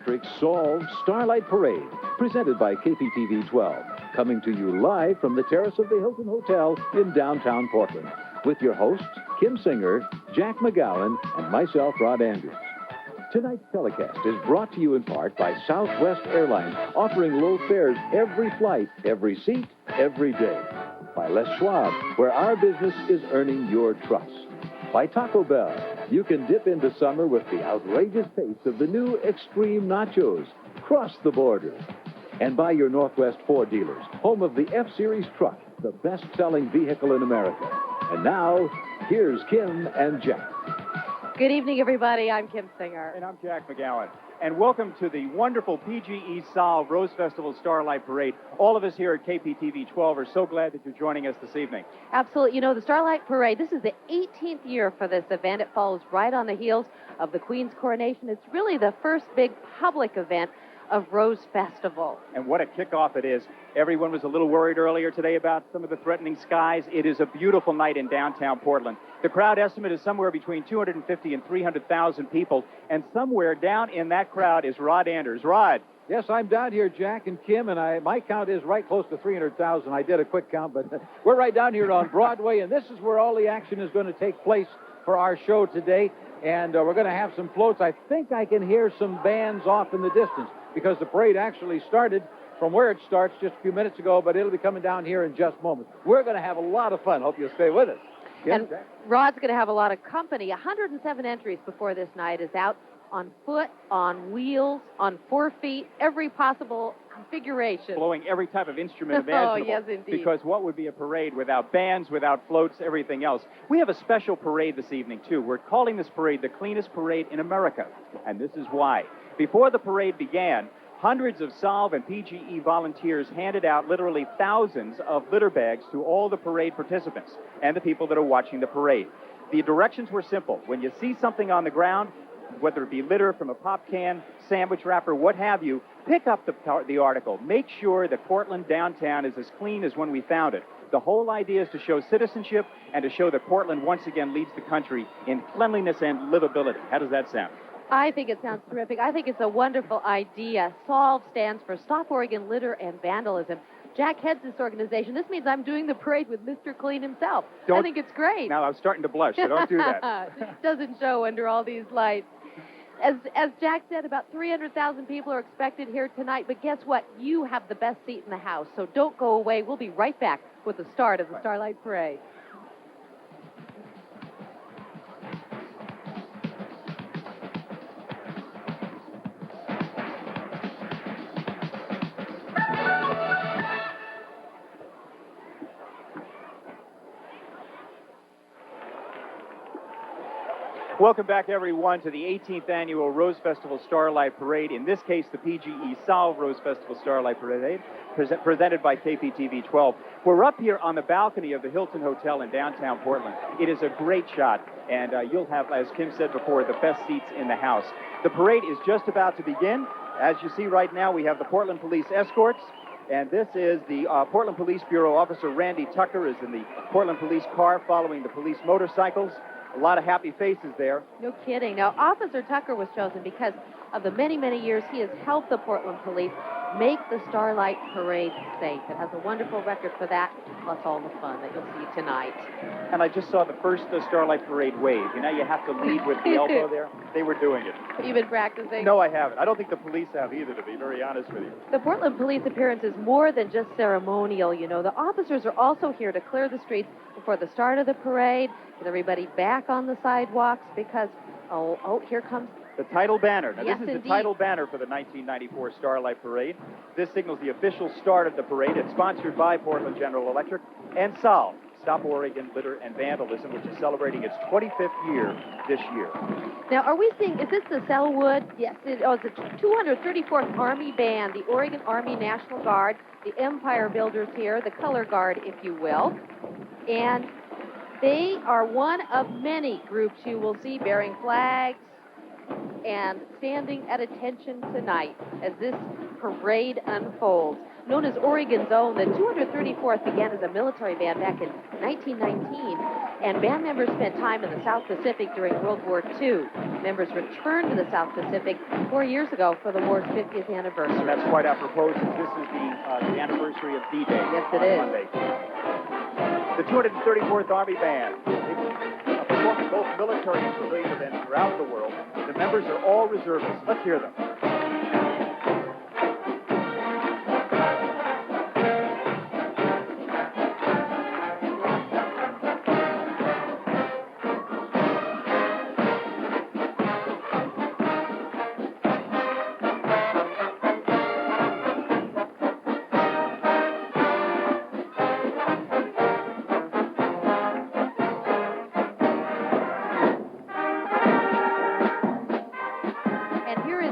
Electric Solve Starlight Parade, presented by KPTV 12, coming to you live from the terrace of the Hilton Hotel in downtown Portland, with your hosts, Kim Singer, Jack McGowan, and myself, Rod Andrews. Tonight's telecast is brought to you in part by Southwest Airlines, offering low fares every flight, every seat, every day. By Les Schwab, where our business is earning your trust. By Taco Bell, you can dip into summer with the outrageous taste of the new Extreme Nachos. Cross the border. And by your Northwest Ford dealers, home of the F-Series truck, the best-selling vehicle in America. And now, here's Kim and Jack. Good evening, everybody. I'm Kim Singer. And I'm Jack McGowan. And welcome to the wonderful PGE Solve Rose Festival Starlight Parade. All of us here at KPTV 12 are so glad that you're joining us this evening. Absolutely. You know, the Starlight Parade, this is the 18th year for this event. It follows right on the heels of the Queen's coronation. It's really the first big public event of Rose Festival. And what a kickoff it is. Everyone was a little worried earlier today about some of the threatening skies. It is a beautiful night in downtown Portland. The crowd estimate is somewhere between 250 and 300,000 people, and somewhere down in that crowd is Rod Anders. Rod. Yes, I'm down here, Jack and Kim, and my count is right close to 300,000. I did a quick count, but we're right down here on Broadway, and this is where all the action is going to take place for our show today. And we're going to have some floats. I think I can hear some bands off in the distance because the parade actually started from where it starts just a few minutes ago, but it'll be coming down here in just moments. We're going to have a lot of fun. Hope you'll stay with us. Yes, and Jack? Rod's going to have a lot of company. 107 entries before this night is out on foot, on wheels, on 4 feet, every possible configuration. Blowing every type of instrument imaginable. Oh, yes, indeed. Because what would be a parade without bands, without floats, everything else? We have a special parade this evening, too. We're calling this parade the cleanest parade in America, and this is why. Before the parade began, hundreds of Solve and PGE volunteers handed out literally thousands of litter bags to all the parade participants and the people that are watching the parade. The directions were simple. When you see something on the ground, whether it be litter from a pop can, sandwich wrapper, what have you, pick up the article. Make sure that Portland downtown is as clean as when we found it. The whole idea is to show citizenship and to show that Portland once again leads the country in cleanliness and livability. How does that sound? I think it sounds terrific. I think it's a wonderful idea. SOLVE stands for Stop Oregon Litter and Vandalism. Jack heads this organization. This means I'm doing the parade with Mr. Clean himself. I think it's great. Now, I'm starting to blush, so don't do that. It doesn't show under all these lights. As Jack said, about 300,000 people are expected here tonight, but guess what? You have the best seat in the house, so don't go away. We'll be right back with the start of the Starlight Parade. Welcome back, everyone, to the 18th Annual Rose Festival Starlight Parade. In this case, the PGE Solve Rose Festival Starlight Parade, presented by KPTV 12. We're up here on the balcony of the Hilton Hotel in downtown Portland. It is a great shot, and you'll have, as Kim said before, the best seats in the house. The parade is just about to begin. As you see right now, we have the Portland Police escorts, and this is the Portland Police Bureau Officer Randy Tucker is in the Portland Police car following the police motorcycles. A lot of happy faces there. No kidding. Now, Officer Tucker was chosen because of the many, many years he has helped the Portland Police make the Starlight Parade safe. It has a wonderful record for that, plus all the fun that you'll see tonight. And I just saw the first Starlight Parade wave. You know, you have to lead with the elbow there. They were doing it. You've been practicing? No, I haven't. I don't think the police have either, to be very honest with you. The Portland Police appearance is more than just ceremonial, you know. The officers are also here to clear the streets before the start of the parade, get everybody back on the sidewalks because, here comes the title banner. Now, yes, this is indeed. The title banner for the 1994 Starlight Parade. This signals the official start of the parade. It's sponsored by Portland General Electric and SOLVE, Stop Oregon Litter and Vandalism, which is celebrating its 25th year this year. Now, are we seeing, is this the Selwood? Yes, it's the 234th Army Band, the Oregon Army National Guard, the Empire Builders here, the Color Guard, if you will. And they are one of many groups you will see bearing flags, and standing at attention tonight as this parade unfolds. Known as Oregon's own, the 234th began as a military band back in 1919, and band members spent time in the South Pacific during World War II. Members returned to the South Pacific 4 years ago for the war's 50th anniversary. And that's quite apropos, since this is the anniversary of D-Day. Yes, it on is. Monday. The 234th Army Band, performing both military and civilian events throughout the world. The members are all reservists. Let's hear them.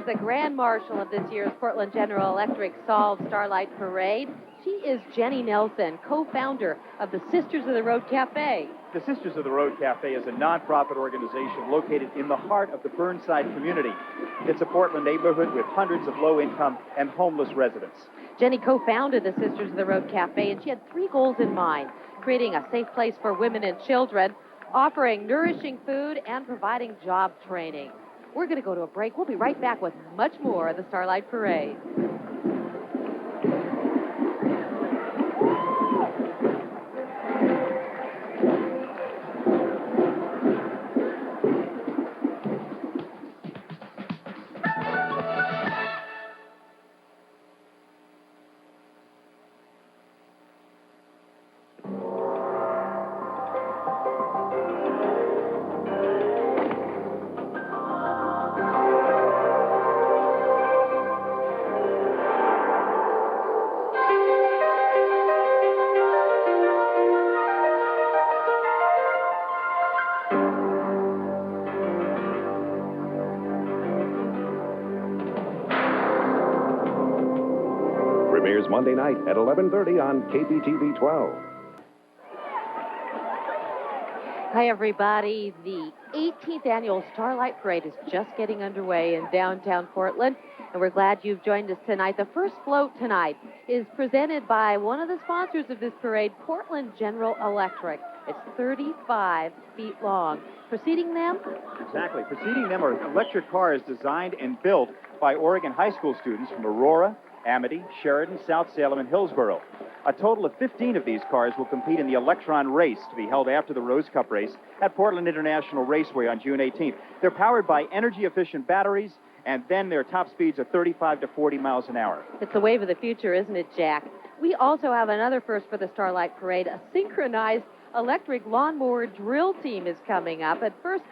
The Grand Marshal of this year's Portland General Electric Solve Starlight Parade. She is Jenny Nelson, co-founder of the Sisters of the Road Cafe. The Sisters of the Road Cafe is a nonprofit organization located in the heart of the Burnside community. It's a Portland neighborhood with hundreds of low-income and homeless residents. Jenny co-founded the Sisters of the Road Cafe, and she had 3 goals in mind: creating a safe place for women and children, offering nourishing food, and providing job training. We're going to go to a break. We'll be right back with much more of the Starlight Parade. Premieres Monday night at 11:30 on KPTV 12. Hi, everybody. The 18th annual Starlight Parade is just getting underway in downtown Portland, and we're glad you've joined us tonight. The first float tonight is presented by one of the sponsors of this parade, Portland General Electric. It's 35 feet long. Preceding them? Exactly. Preceding them are electric cars designed and built by Oregon high school students from Aurora, Amity, Sheridan, South Salem, and Hillsborough. A total of 15 of these cars will compete in the Electron Race to be held after the Rose Cup race at Portland International Raceway on June 18th. They're powered by energy-efficient batteries, and then their top speeds are 35 to 40 miles an hour. It's the wave of the future, isn't it, Jack? We also have another first for the Starlight Parade. A synchronized electric lawnmower drill team is coming up. At first,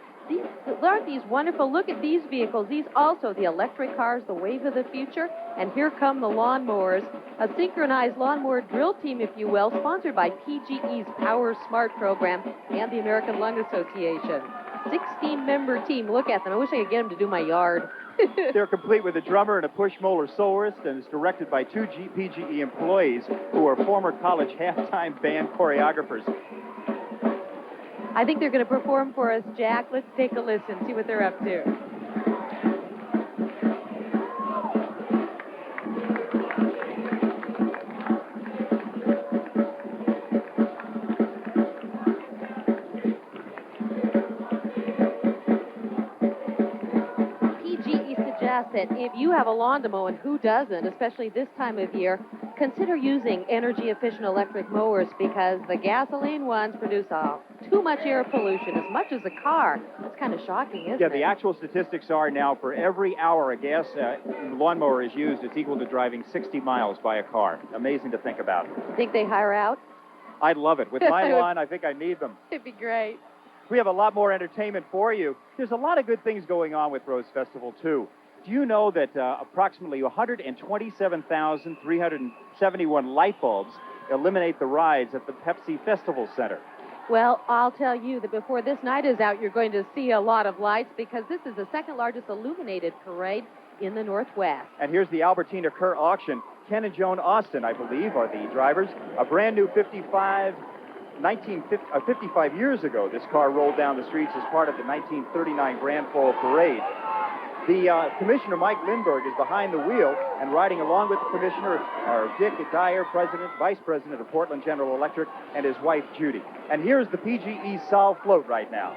aren't these wonderful? Look at these vehicles. These also, the electric cars, the wave of the future. And here come the lawnmowers. A synchronized lawnmower drill team, if you will, sponsored by PGE's Power Smart program and the American Lung Association. 16-member team. Look at them. I wish I could get them to do my yard. They're complete with a drummer and a push mower soloist, and is directed by 2 PGE employees who are former college halftime band choreographers. I think they're going to perform for us, Jack. Let's take a listen, see what they're up to. PGE suggests that if you have a lawn to mow, and who doesn't, especially this time of year, consider using energy-efficient electric mowers, because the gasoline ones produce too much air pollution, as much as a car. That's kind of shocking, isn't it? Yeah, the actual statistics are now for every hour a gas lawnmower is used, it's equal to driving 60 miles by a car. Amazing to think about. You think they hire out? I'd love it. With my lawn, I think I need them. It'd be great. We have a lot more entertainment for you. There's a lot of good things going on with Rose Festival, too. Do you know that approximately 127,371 light bulbs illuminate the rides at the Pepsi Festival Center? Well, I'll tell you that before this night is out, you're going to see a lot of lights, because this is the second largest illuminated parade in the Northwest. And here's the Albertina Kerr auction. Ken and Joan Austin, I believe, are the drivers. A brand new 55 years ago, this car rolled down the streets as part of the 1939 Grand Fall Parade. The Commissioner, Mike Lindbergh, is behind the wheel, and riding along with the Commissioner are Dick Dyer, Vice President of Portland General Electric, and his wife, Judy. And here's the PGE Sol float right now.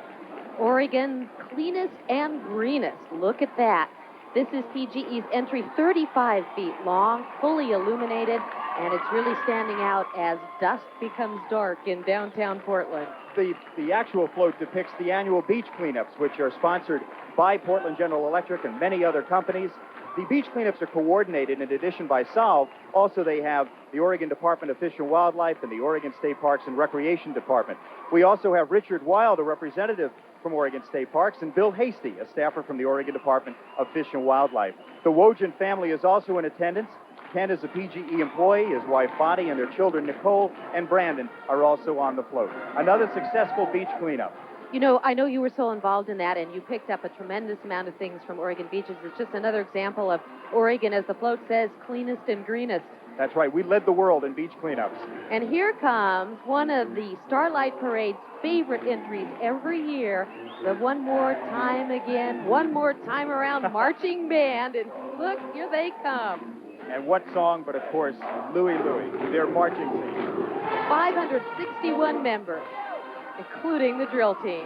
Oregon's cleanest and greenest. Look at that. This is PGE's entry, 35 feet long, fully illuminated, and it's really standing out as dusk becomes dark in downtown Portland. The actual float depicts the annual beach cleanups, which are sponsored by Portland General Electric and many other companies. The beach cleanups are coordinated, in addition, by Sol. Also, they have the Oregon Department of Fish and Wildlife and the Oregon State Parks and Recreation Department. We also have Richard Wild, a representative from Oregon State Parks, and Bill Hasty, a staffer from the Oregon Department of Fish and Wildlife. The Wojin family is also in attendance. Ken is a PGE employee. His wife, Bonnie, and their children, Nicole and Brandon, are also on the float. Another successful beach cleanup. You know, I know you were so involved in that, and you picked up a tremendous amount of things from Oregon beaches. It's just another example of Oregon, as the float says, cleanest and greenest. That's right. We led the world in beach cleanups. And here comes one of the Starlight Parade's favorite entries every year, the One More Time Again, One More Time Around marching band. And look, here they come. And what song but, of course, Louie Louie, their marching team. 561 members, including the drill team.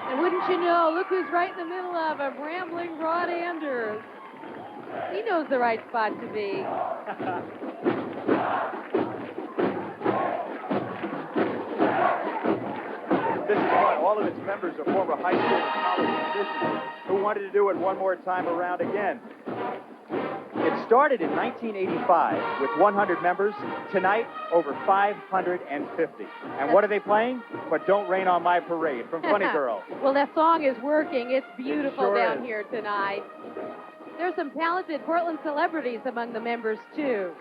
And wouldn't you know, look who's right in the middle of them, rambling Rod Anders. He knows the right spot to be. This is why all of its members are former high school and college musicians who wanted to do it one more time around again. It started in 1985 with 100 members. Tonight, over 550. And what are they playing? But Don't Rain on My Parade from Funny Girl. Well, that song is working. It's beautiful sure down is. here tonight. There's some talented Portland celebrities among the members, too.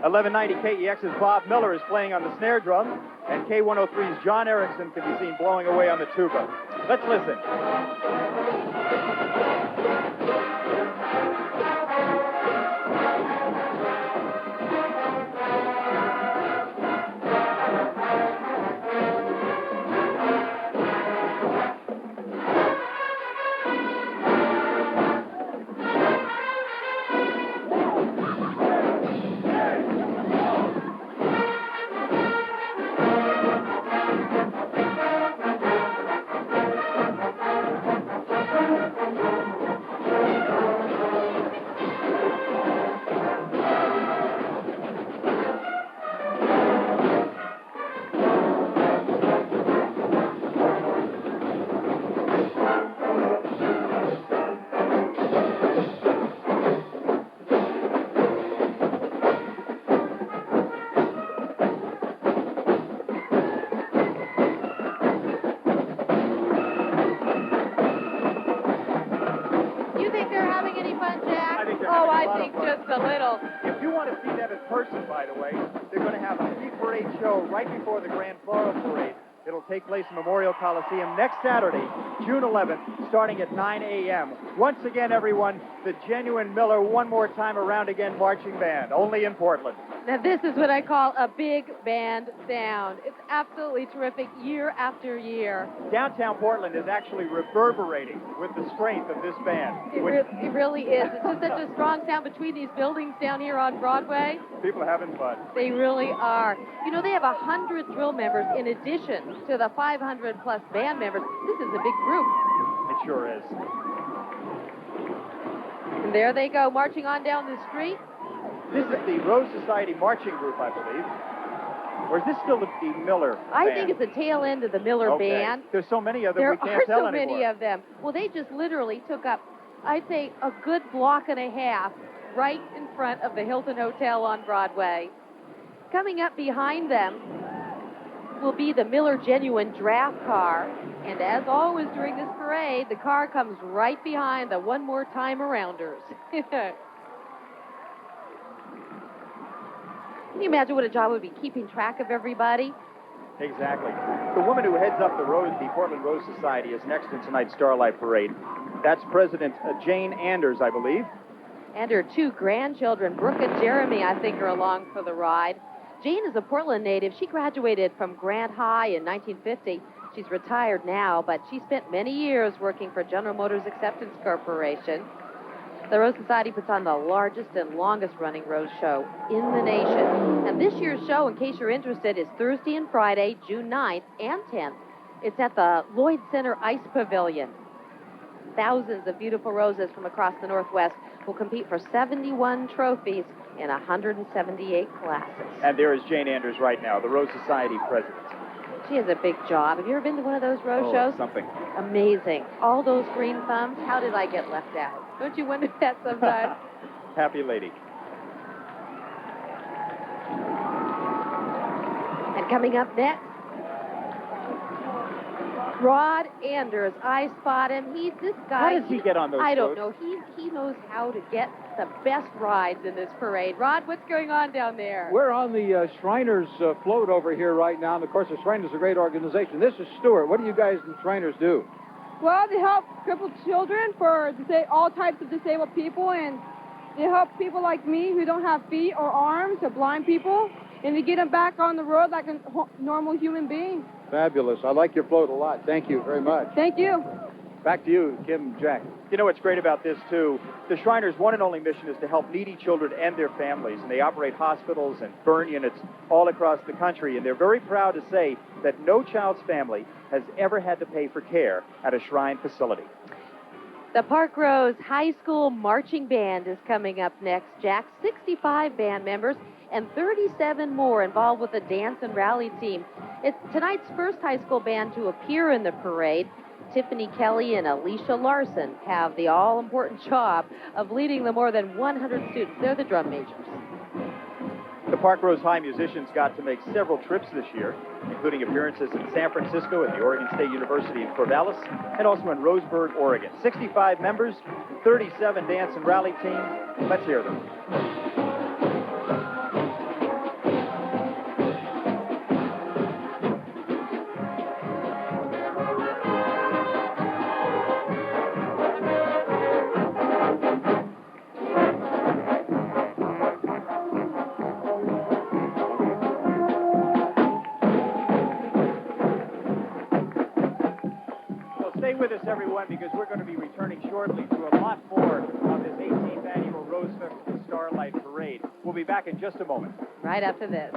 1190 KEX's Bob Miller is playing on the snare drum, and K103's John Erickson can be seen blowing away on the tuba. Let's listen. Just a little. If you want to see them in person, by the way, they're going to have a pre-parade show right before the Grand Floral Parade. It'll take place in Memorial Coliseum next Saturday, June 11th, starting at 9 a.m. Once again, everyone, the genuine Miller One More Time Around Again marching band, only in Portland. Now, this is what I call a big band sound. It's absolutely terrific year after year. Downtown Portland is actually reverberating with the strength of this band. It really is. It's just such a strong sound between these buildings down here on Broadway. People are having fun. They really are. You know, they have 100 drill members in addition to the 500-plus band members. This is a big group. It sure is. And there they go, marching on down the street. This is the Rose Society Marching Group, I believe. Or is this still the Miller band? I think it's the tail end of the Miller band. There's so many of them There we can't are tell so anymore. many of them. Well, they just literally took up, I'd say, a good block and a half right in front of the Hilton Hotel on Broadway. Coming up behind them will be the Miller Genuine Draft Car. And as always during this parade, the car comes right behind the One More Time Arounders. Can you imagine what a job it would be keeping track of everybody? Exactly. The woman who heads up the Portland Rose Society is next in tonight's Starlight Parade. That's President Jane Anders, I believe. And her two grandchildren, Brooke and Jeremy, I think, are along for the ride. Jane is a Portland native. She graduated from Grant High in 1950. She's retired now, but she spent many years working for General Motors Acceptance Corporation. The Rose Society puts on the largest and longest-running Rose Show in the nation. And this year's show, in case you're interested, is Thursday and Friday, June 9th and 10th. It's at the Lloyd Center Ice Pavilion. Thousands of beautiful roses from across the Northwest will compete for 71 trophies in 178 classes. And there is Jane Anders right now, the Rose Society president. She has a big job. Have you ever been to one of those Rose shows? Something. Amazing. All those green thumbs. How did I get left out? Don't you wonder that sometimes? Happy lady. And coming up next, Rod Anders. I spot him. He's this guy. How does he get on those I don't floats? know. He knows how to get the best rides in this parade. Rod, what's going on down there? We're on the Shriners float over here right now, and of course the Shriners is a great organization. This is Stuart. What do you guys in Shriners do? Well, they help crippled children for all types of disabled people, and they help people like me who don't have feet or arms, or blind people, and they get them back on the road like a normal human being. Fabulous. I like your float a lot. Thank you very much. Thank you. Back to you, Kim, Jack. You know what's great about this, too? The Shriners' one and only mission is to help needy children and their families, and they operate hospitals and burn units all across the country, and they're very proud to say that no child's family has ever had to pay for care at a Shrine facility. The Park Rose High School Marching Band is coming up next, Jack. 65 band members and 37 more involved with the dance and rally team. It's tonight's first high school band to appear in the parade. Tiffany Kelly and Alicia Larson have the all-important job of leading the more than 100 students. They're the drum majors. The Park Rose High musicians got to make several trips this year, including appearances in San Francisco at the Oregon State University in Corvallis, and also in Roseburg, Oregon. 65 members, 37 dance and rally teams. Let's hear them. Stay with us, everyone, because we're going to be returning shortly to a lot more of this 18th annual Rose Festival Starlight Parade. We'll be back in just a moment. Right after this.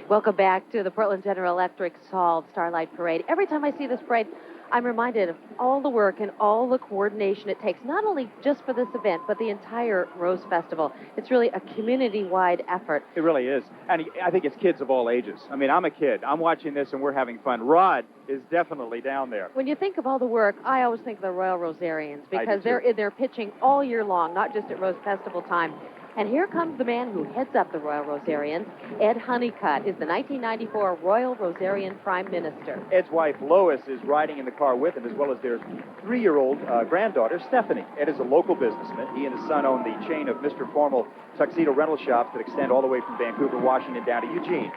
Welcome back to the Portland General Electric Solved Starlight Parade. Every time I see this parade, I'm reminded of all the work and all the coordination it takes, not only just for this event, but the entire Rose Festival. It's really a community-wide effort. It really is. And I think it's kids of all ages. I mean, I'm a kid. I'm watching this, and we're having fun. Rod is definitely down there. When you think of all the work, I always think of the Royal Rosarians, because I do too. they're pitching all year long, not just at Rose Festival time. And here comes the man who heads up the Royal Rosarians. Ed Honeycutt is the 1994 Royal Rosarian Prime Minister. Ed's wife, Lois, is riding in the car with him, as well as their 3-year-old granddaughter, Stephanie. Ed is a local businessman. He and his son own the chain of Mr. Formal tuxedo rental shops that extend all the way from Vancouver, Washington, down to Eugene.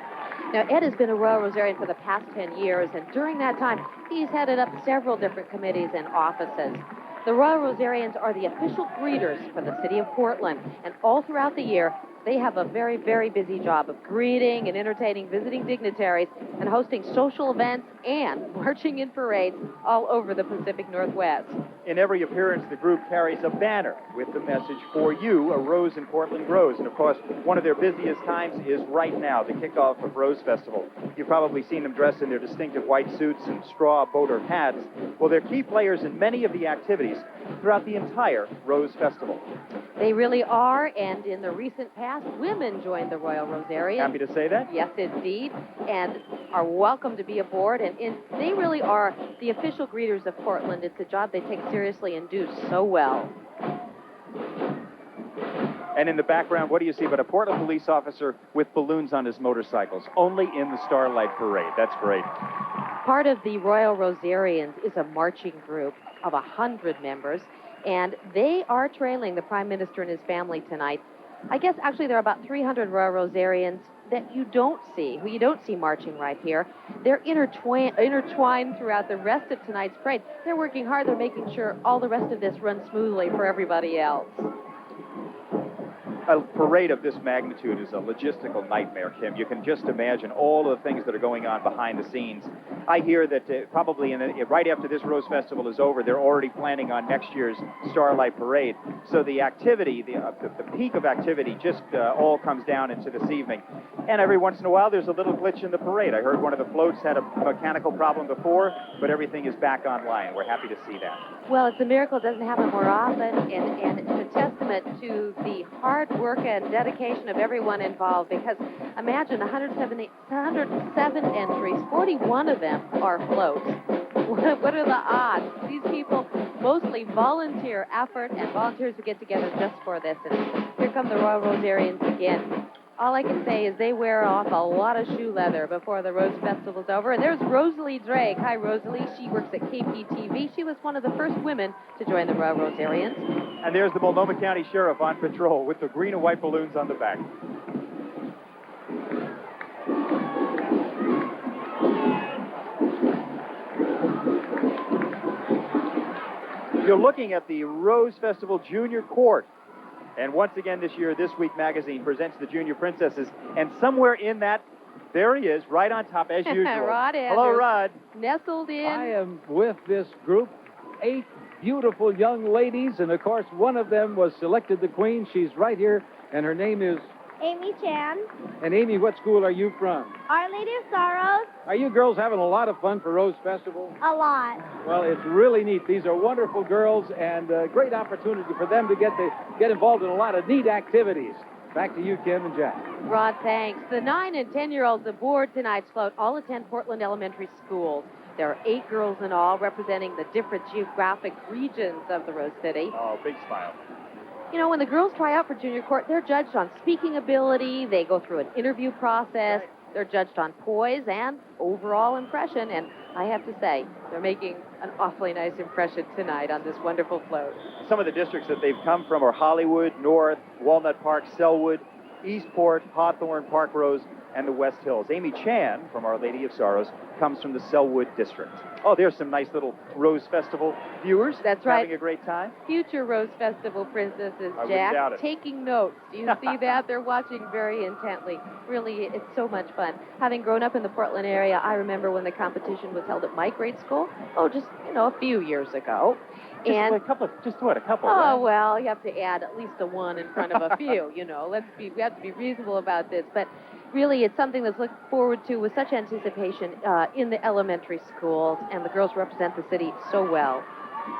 Now, Ed has been a Royal Rosarian for the past 10 years, and during that time, he's headed up several different committees and offices. The Royal Rosarians are the official greeters for the city of Portland, and all throughout the year, they have a very, very busy job of greeting and entertaining visiting dignitaries and hosting social events and marching in parades all over the Pacific Northwest. In every appearance, the group carries a banner with the message, "For you, a rose in Portland grows." And, of course, one of their busiest times is right now, the kickoff of Rose Festival. You've probably seen them dressed in their distinctive white suits and straw boater hats. Well, they're key players in many of the activities throughout the entire Rose Festival. They really are, and in the recent past, women joined the Royal Rosarians. Happy to say that? Yes, indeed, and are welcome to be aboard. And they really are the official greeters of Portland. It's a job they take seriously and do so well. And in the background, what do you see but a Portland police officer with balloons on his motorcycles, only in the Starlight Parade. That's great. Part of the Royal Rosarians is a marching group of 100 members, and they are trailing the Prime Minister and his family tonight. I guess actually there are about 300 Royal Rosarians that you don't see, who you don't see marching right here. They're intertwined throughout the rest of tonight's parade. They're working hard. They're making sure all the rest of this runs smoothly for everybody else. A parade of this magnitude is a logistical nightmare, Kim. You can just imagine all of the things that are going on behind the scenes. I hear that probably right after this Rose Festival is over, they're already planning on next year's Starlight Parade. So the activity, the peak of activity just all comes down into this evening. And every once in a while, there's a little glitch in the parade. I heard one of the floats had a mechanical problem before, but everything is back online. We're happy to see that. Well, it's a miracle. It doesn't happen more often, and it's a testament to the hard work and dedication of everyone involved, because imagine 107 entries, 41 of them are floats. What are the odds? These people, mostly volunteer effort and volunteers who get together just for this. And here come the Royal Rosarians again. All I can say is they wear off a lot of shoe leather before the Rose Festival's over. And there's Rosalie Drake. Hi, Rosalie. She works at KPTV. She was one of the first women to join the Royal Rosarians. And there's the Multnomah County Sheriff on patrol with the green and white balloons on the back. You're looking at the Rose Festival Junior Court. And once again this year, This Week magazine presents the Junior Princesses. And somewhere in that, there he is, right on top as usual. Rod Andrews. Hello, Rod. Nestled in. I am with this group, 8 beautiful young ladies, and of course one of them was selected the queen. She's right here, and her name is Amy Chan. And Amy, what school are you from? Our Lady of Sorrows. Are you girls having a lot of fun for Rose Festival? A lot. Well, it's really neat. These are wonderful girls, and a great opportunity for them to get involved in a lot of neat activities. Back to you, Kim and Jack. Rod, thanks. The 9 and 10-year-olds aboard tonight's float all attend Portland Elementary Schools. There are 8 girls in all, representing the different geographic regions of the Rose City. Oh, big smile. You know, when the girls try out for junior court, they're judged on speaking ability. They go through an interview process. They're judged on poise and overall impression. And I have to say, they're making an awfully nice impression tonight on this wonderful float. Some of the districts that they've come from are Hollywood, North, Walnut Park, Selwood, Eastport, Hawthorne, Park Rose, and the West Hills. Amy Chan from Our Lady of Sorrows comes from the Selwood district. Oh, there's some nice little Rose Festival viewers. That's right. Having a great time. Future Rose Festival princesses, I wouldn't Jack, doubt it. taking notes. Do you see that? They're watching very intently. Really, it's so much fun. Having grown up in the Portland area, I remember when the competition was held at my grade school. Oh, just, a few years ago. A couple. Oh, right? well, you have to add at least a 1 in front of a few, we have to be reasonable about this. But really, it's something that's looked forward to with such anticipation in the elementary schools, and the girls represent the city so well.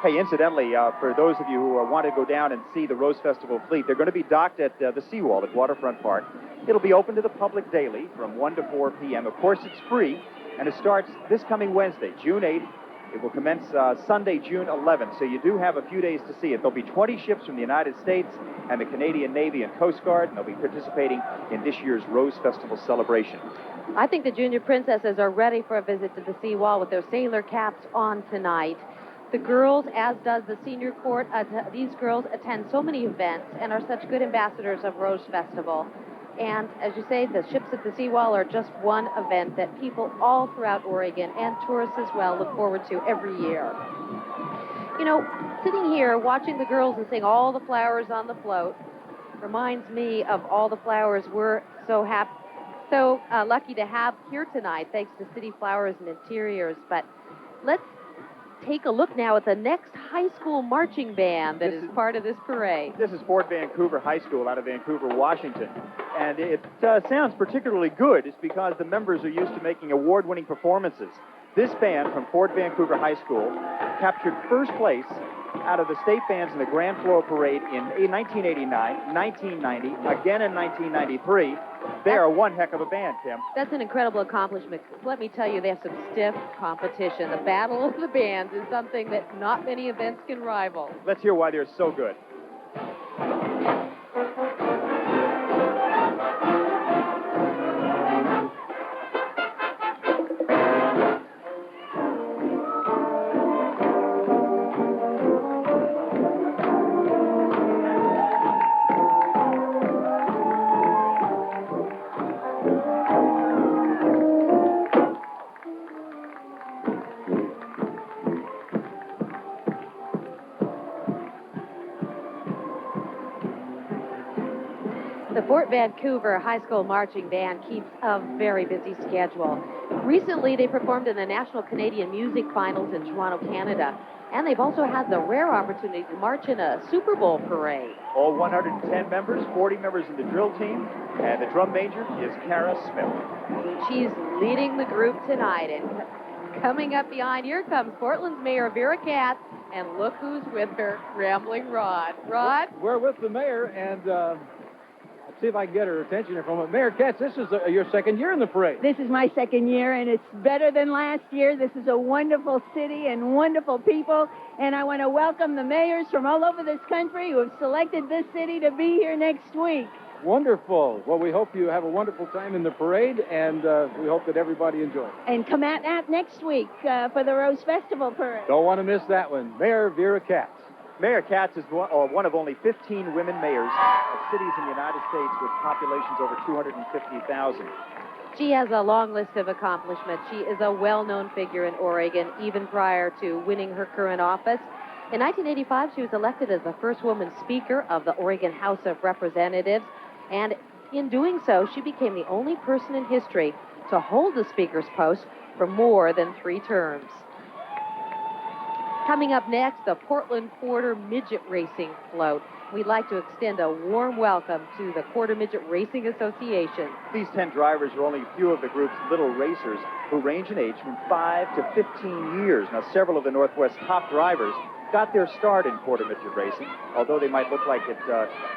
Hey, incidentally, for those of you who want to go down and see the Rose Festival fleet, they're going to be docked at the seawall at Waterfront Park. It'll be open to the public daily from 1 to 4 p.m. Of course, it's free, and it starts this coming Wednesday, June 8th. It will commence Sunday, June 11th, so you do have a few days to see it. There'll be 20 ships from the United States and the Canadian Navy and Coast Guard, and they'll be participating in this year's Rose Festival celebration. I think the junior princesses are ready for a visit to the seawall with their sailor caps on tonight. The girls, as does the senior court, these girls attend so many events and are such good ambassadors of Rose Festival. And as you say, the ships at the seawall are just one event that people all throughout Oregon and tourists as well look forward to every year. Sitting here watching the girls and seeing all the flowers on the float reminds me of all the flowers we're so lucky to have here tonight, thanks to City Flowers and Interiors. But let's take a look now at the next high school marching band that is part of this parade. This is Fort Vancouver High School out of Vancouver, Washington. And it sounds particularly good. It's because the members are used to making award-winning performances. This band from Fort Vancouver High School captured first place out of the state bands in the Grand Floral Parade in 1989, 1990, again in 1993. They are one heck of a band, Tim. That's an incredible accomplishment. Let me tell you, they have some stiff competition. The Battle of the Bands is something that not many events can rival. Let's hear why they're so good. The Fort Vancouver High School Marching Band keeps a very busy schedule. Recently, they performed in the National Canadian Music Finals in Toronto, Canada, and they've also had the rare opportunity to march in a Super Bowl parade. All 110 members, 40 members in the drill team, and the drum major is Kara Smith. She's leading the group tonight, and coming up behind, here comes Portland's Mayor Vera Katz, and look who's with her, Rambling Rod. Rod? We're with the mayor, and let's see if I can get her attention here for a moment. Mayor Katz, this is your second year in the parade. This is my second year, and it's better than last year. This is a wonderful city and wonderful people, and I want to welcome the mayors from all over this country who have selected this city to be here next week. Wonderful. Well, we hope you have a wonderful time in the parade, and we hope that everybody enjoys. And come out next week for the Rose Festival Parade. Don't want to miss that one. Mayor Vera Katz. Mayor Katz is one of only 15 women mayors of cities in the United States with populations over 250,000. She has a long list of accomplishments. She is a well-known figure in Oregon, even prior to winning her current office. In 1985, she was elected as the first woman speaker of the Oregon House of Representatives, and in doing so, she became the only person in history to hold the speaker's post for more than 3 terms. Coming up next, the Portland Quarter Midget Racing Float. We'd like to extend a warm welcome to the Quarter Midget Racing Association. These 10 drivers are only a few of the group's little racers who range in age from 5 to 15 years. Now, several of the Northwest top drivers got their start in quarter midget racing, although they might look like it.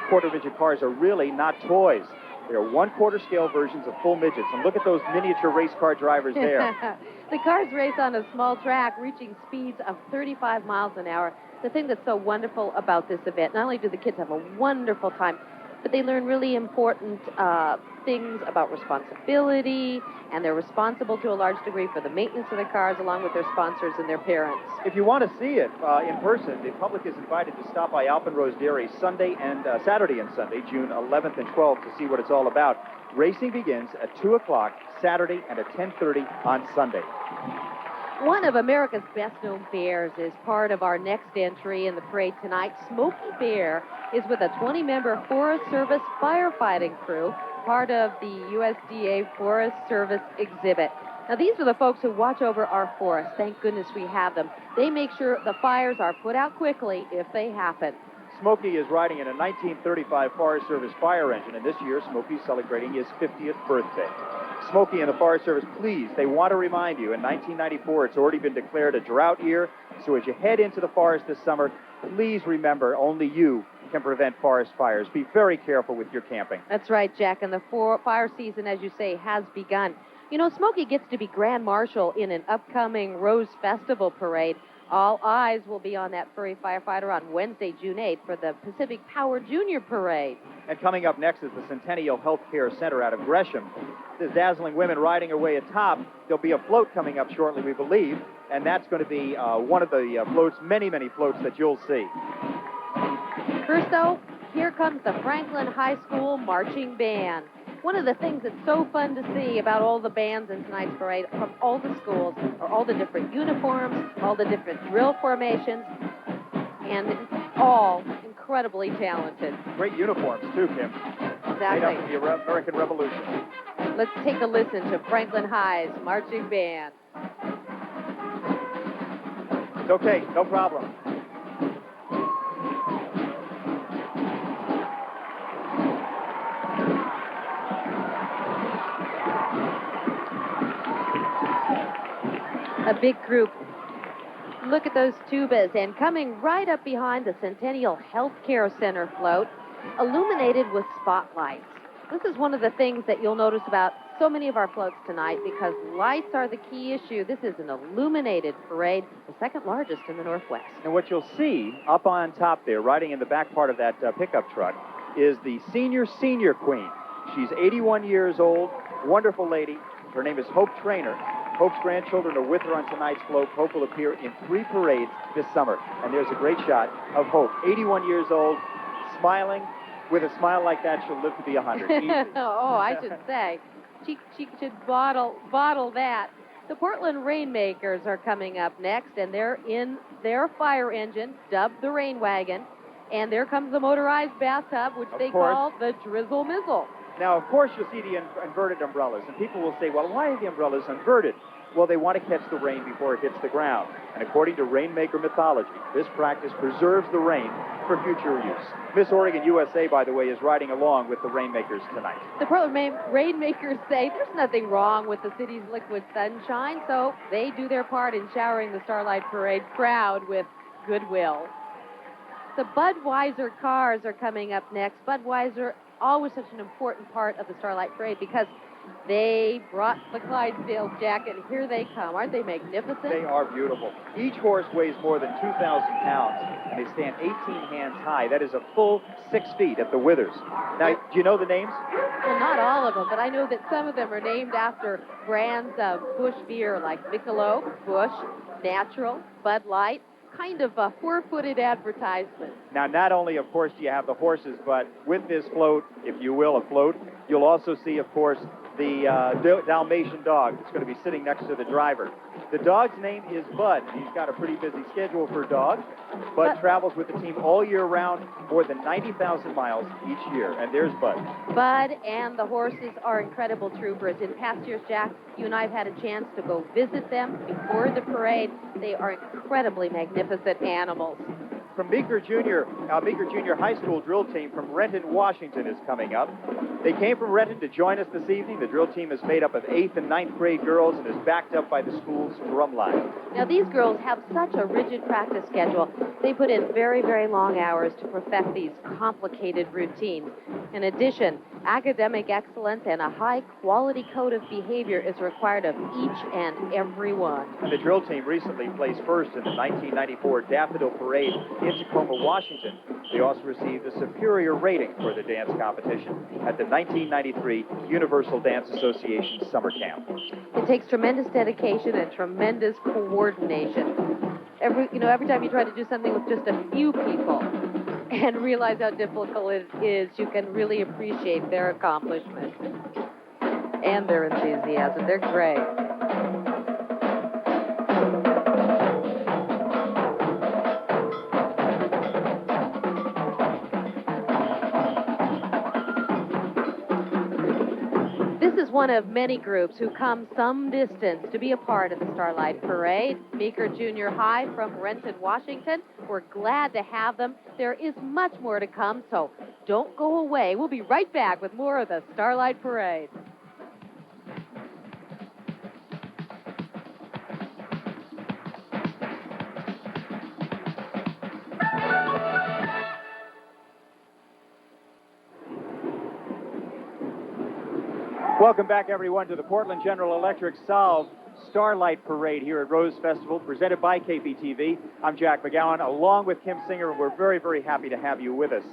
Quarter midget cars are really not toys. They are 1/4 scale versions of full midgets. And look at those miniature race car drivers there. The cars race on a small track, reaching speeds of 35 miles an hour. The thing that's so wonderful about this event, not only do the kids have a wonderful time, but they learn really important things about responsibility, and they're responsible to a large degree for the maintenance of the cars, along with their sponsors and their parents. If you want to see it in person, the public is invited to stop by Alpenrose Dairy Saturday and Sunday, June 11th and 12th, to see what it's all about. Racing begins at 2 o'clock Saturday and at 10:30 on Sunday. One of America's best-known bears is part of our next entry in the parade tonight. Smokey Bear is with a 20-member Forest Service firefighting crew, part of the USDA Forest Service exhibit. Now, these are the folks who watch over our forests. Thank goodness we have them. They make sure the fires are put out quickly if they happen. Smokey is riding in a 1935 Forest Service fire engine, and this year Smokey's celebrating his 50th birthday. Smokey and the Forest Service, please, they want to remind you, in 1994, it's already been declared a drought year, so as you head into the forest this summer, please remember only you can prevent forest fires. Be very careful with your camping. That's right, Jack, and the fire season, as you say, has begun. You know, Smokey gets to be Grand Marshal in an upcoming Rose Festival parade. All eyes will be on that furry firefighter on Wednesday, June 8th, for the Pacific Power Junior Parade. And coming up next is the Centennial Healthcare Center out of Gresham. There's dazzling women riding away atop. There'll be a float coming up shortly, we believe, and that's going to be one of the floats, many, many floats that you'll see. First, though, here comes the Franklin High School Marching Band. One of the things that's so fun to see about all the bands in tonight's parade from all the schools are all the different uniforms, all the different drill formations, and all incredibly talented. Great uniforms, too, Kim. Exactly. Made up in the American Revolution. Let's take a listen to Franklin High's Marching Band. It's okay, no problem. A big group. Look at those tubas, and coming right up behind the Centennial Healthcare Center float, illuminated with spotlights. This is one of the things that you'll notice about so many of our floats tonight, because lights are the key issue. This is an illuminated parade, the second largest in the Northwest. And what you'll see up on top there, riding in the back part of that pickup truck, is the senior queen. She's 81 years old, wonderful lady. Her name is Hope Trainer. Hope's grandchildren are with her on tonight's float. Hope will appear in 3 parades this summer. And there's a great shot of Hope, 81 years old, smiling. With a smile like that, she'll live to be 100. Oh, I should say. She should bottle that. The Portland Rainmakers are coming up next, and they're in their fire engine, dubbed the Rain Wagon. And there comes the motorized bathtub, which they course. call the Drizzle Mizzle. Now, of course, you'll see the inverted umbrellas, and people will say, well, why are the umbrellas inverted? Well, they want to catch the rain before it hits the ground. And according to rainmaker mythology, this practice preserves the rain for future use. Miss Oregon USA, by the way, is riding along with the rainmakers tonight. The Portland rainmakers say there's nothing wrong with the city's liquid sunshine, so they do their part in showering the Starlight Parade crowd with goodwill. The Budweiser cars are coming up next. Budweiser, always such an important part of the Starlight Parade because they brought the Clydesdales, Jack, and here they come. Aren't they magnificent? They are beautiful. Each horse weighs more than 2,000 pounds, and they stand 18 hands high. That is a full 6 feet at the withers. Now, do you know the names? Well, not all of them, but I know that some of them are named after brands of Busch beer like Michelob, Busch, Natural, Bud Light. Kind of a four-footed advertisement. Now, not only, of course, do you have the horses, but with this float, if you will, a float, you'll also see, of course, the Dalmatian dog that's going to be sitting next to the driver. The dog's name is Bud. He's got a pretty busy schedule for a dog. Bud travels with the team all year round, more than 90,000 miles each year. And there's Bud. Bud and the horses are incredible troopers. In past years, Jack, you and I have had a chance to go visit them before the parade. They are incredibly magnificent animals. From Meeker Junior High School drill team from Renton, Washington is coming up. They came from Renton to join us this evening. The drill team is made up of 8th and 9th grade girls and is backed up by the school's drum line. Now, these girls have such a rigid practice schedule. They put in very, very long hours to perfect these complicated routines. In addition, academic excellence and a high-quality code of behavior is required of each and every one. And the drill team recently placed first in the 1994 Daffodil Parade in Tacoma, Washington. They also received a superior rating for the dance competition at the 1993 Universal Dance Association Summer Camp. It takes tremendous dedication and tremendous coordination. Every time you try to do something with just a few people and realize how difficult it is, you can really appreciate their accomplishment and their enthusiasm. They're great. This is one of many groups who come some distance to be a part of the Starlight Parade. Meeker Junior High from Renton, Washington. We're glad to have them. There is much more to come, so don't go away. We'll be right back with more of the Starlight Parade. Welcome back, everyone, to the Portland General Electric Solve Starlight Parade here at Rose Festival, presented by KPTV. I'm Jack McGowan, along with Kim Singer, and we're very, very happy to have you with us.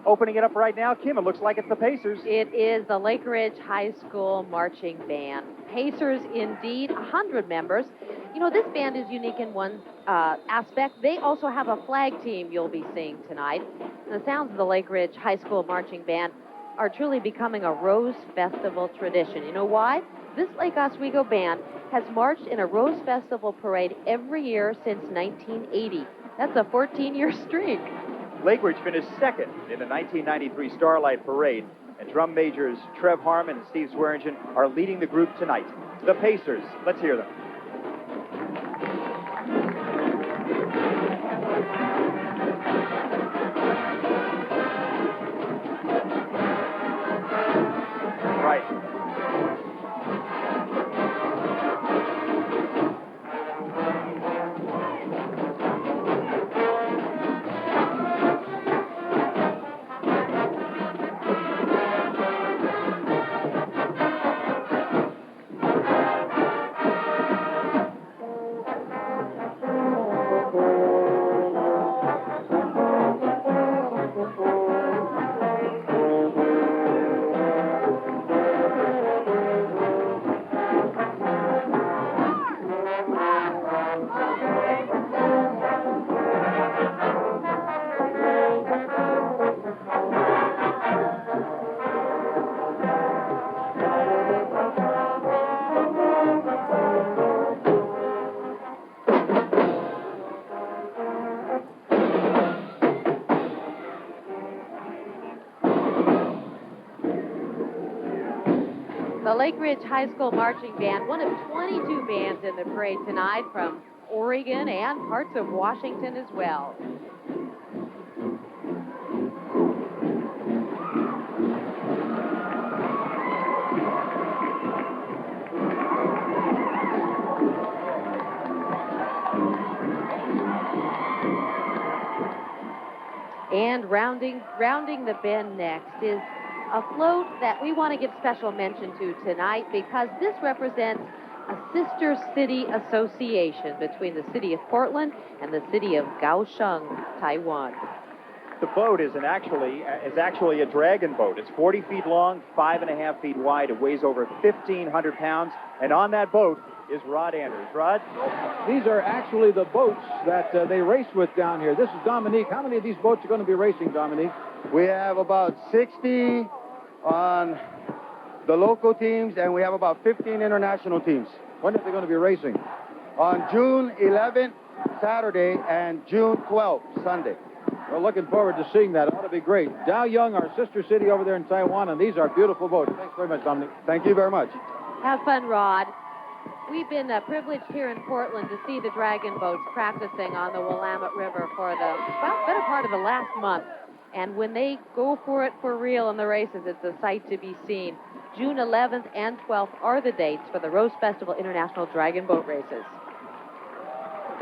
Opening it up right now, Kim, it looks like it's the Pacers. It is the Lake Ridge High School Marching Band. Pacers, indeed, 100 members. You know, this band is unique in one aspect. They also have a flag team you'll be seeing tonight. And the sounds of the Lake Ridge High School Marching Band are truly becoming a Rose Festival tradition. You know why? This Lake Oswego band has marched in a Rose Festival parade every year since 1980. That's a 14-year streak. Lake Ridge finished second in the 1993 Starlight Parade, and drum majors Trev Harmon and Steve Swearingen are leading the group tonight. The Pacers, let's hear them. Right. Lake Ridge High School Marching Band, one of 22 bands in the parade tonight from Oregon and parts of Washington as well. And rounding the bend next is a float that we want to give special mention to tonight because this represents a sister city association between the city of Portland and the city of Kaohsiung, Taiwan. The boat is actually a dragon boat. It's 40 feet long, 5.5 feet wide. It weighs over 1,500 pounds. And on that boat is Rod Andrews. Rod? These are actually the boats that they race with down here. This is Dominique. How many of these boats are going to be racing, Dominique? We have about 60 on the local teams, and we have about 15 international teams. When are they going to be racing? On June 11th, Saturday, and June 12th, Sunday. We're looking forward to seeing that. It ought to be great. Kaohsiung, our sister city over there in Taiwan, and these are beautiful boats. Thanks very much, Dominique. Thank you very much. Have fun, Rod. We've been privileged here in Portland to see the dragon boats practicing on the Willamette River for the better part of the last month. And when they go for it for real in the races, it's a sight to be seen. June 11th and 12th are the dates for the Rose Festival International Dragon Boat Races.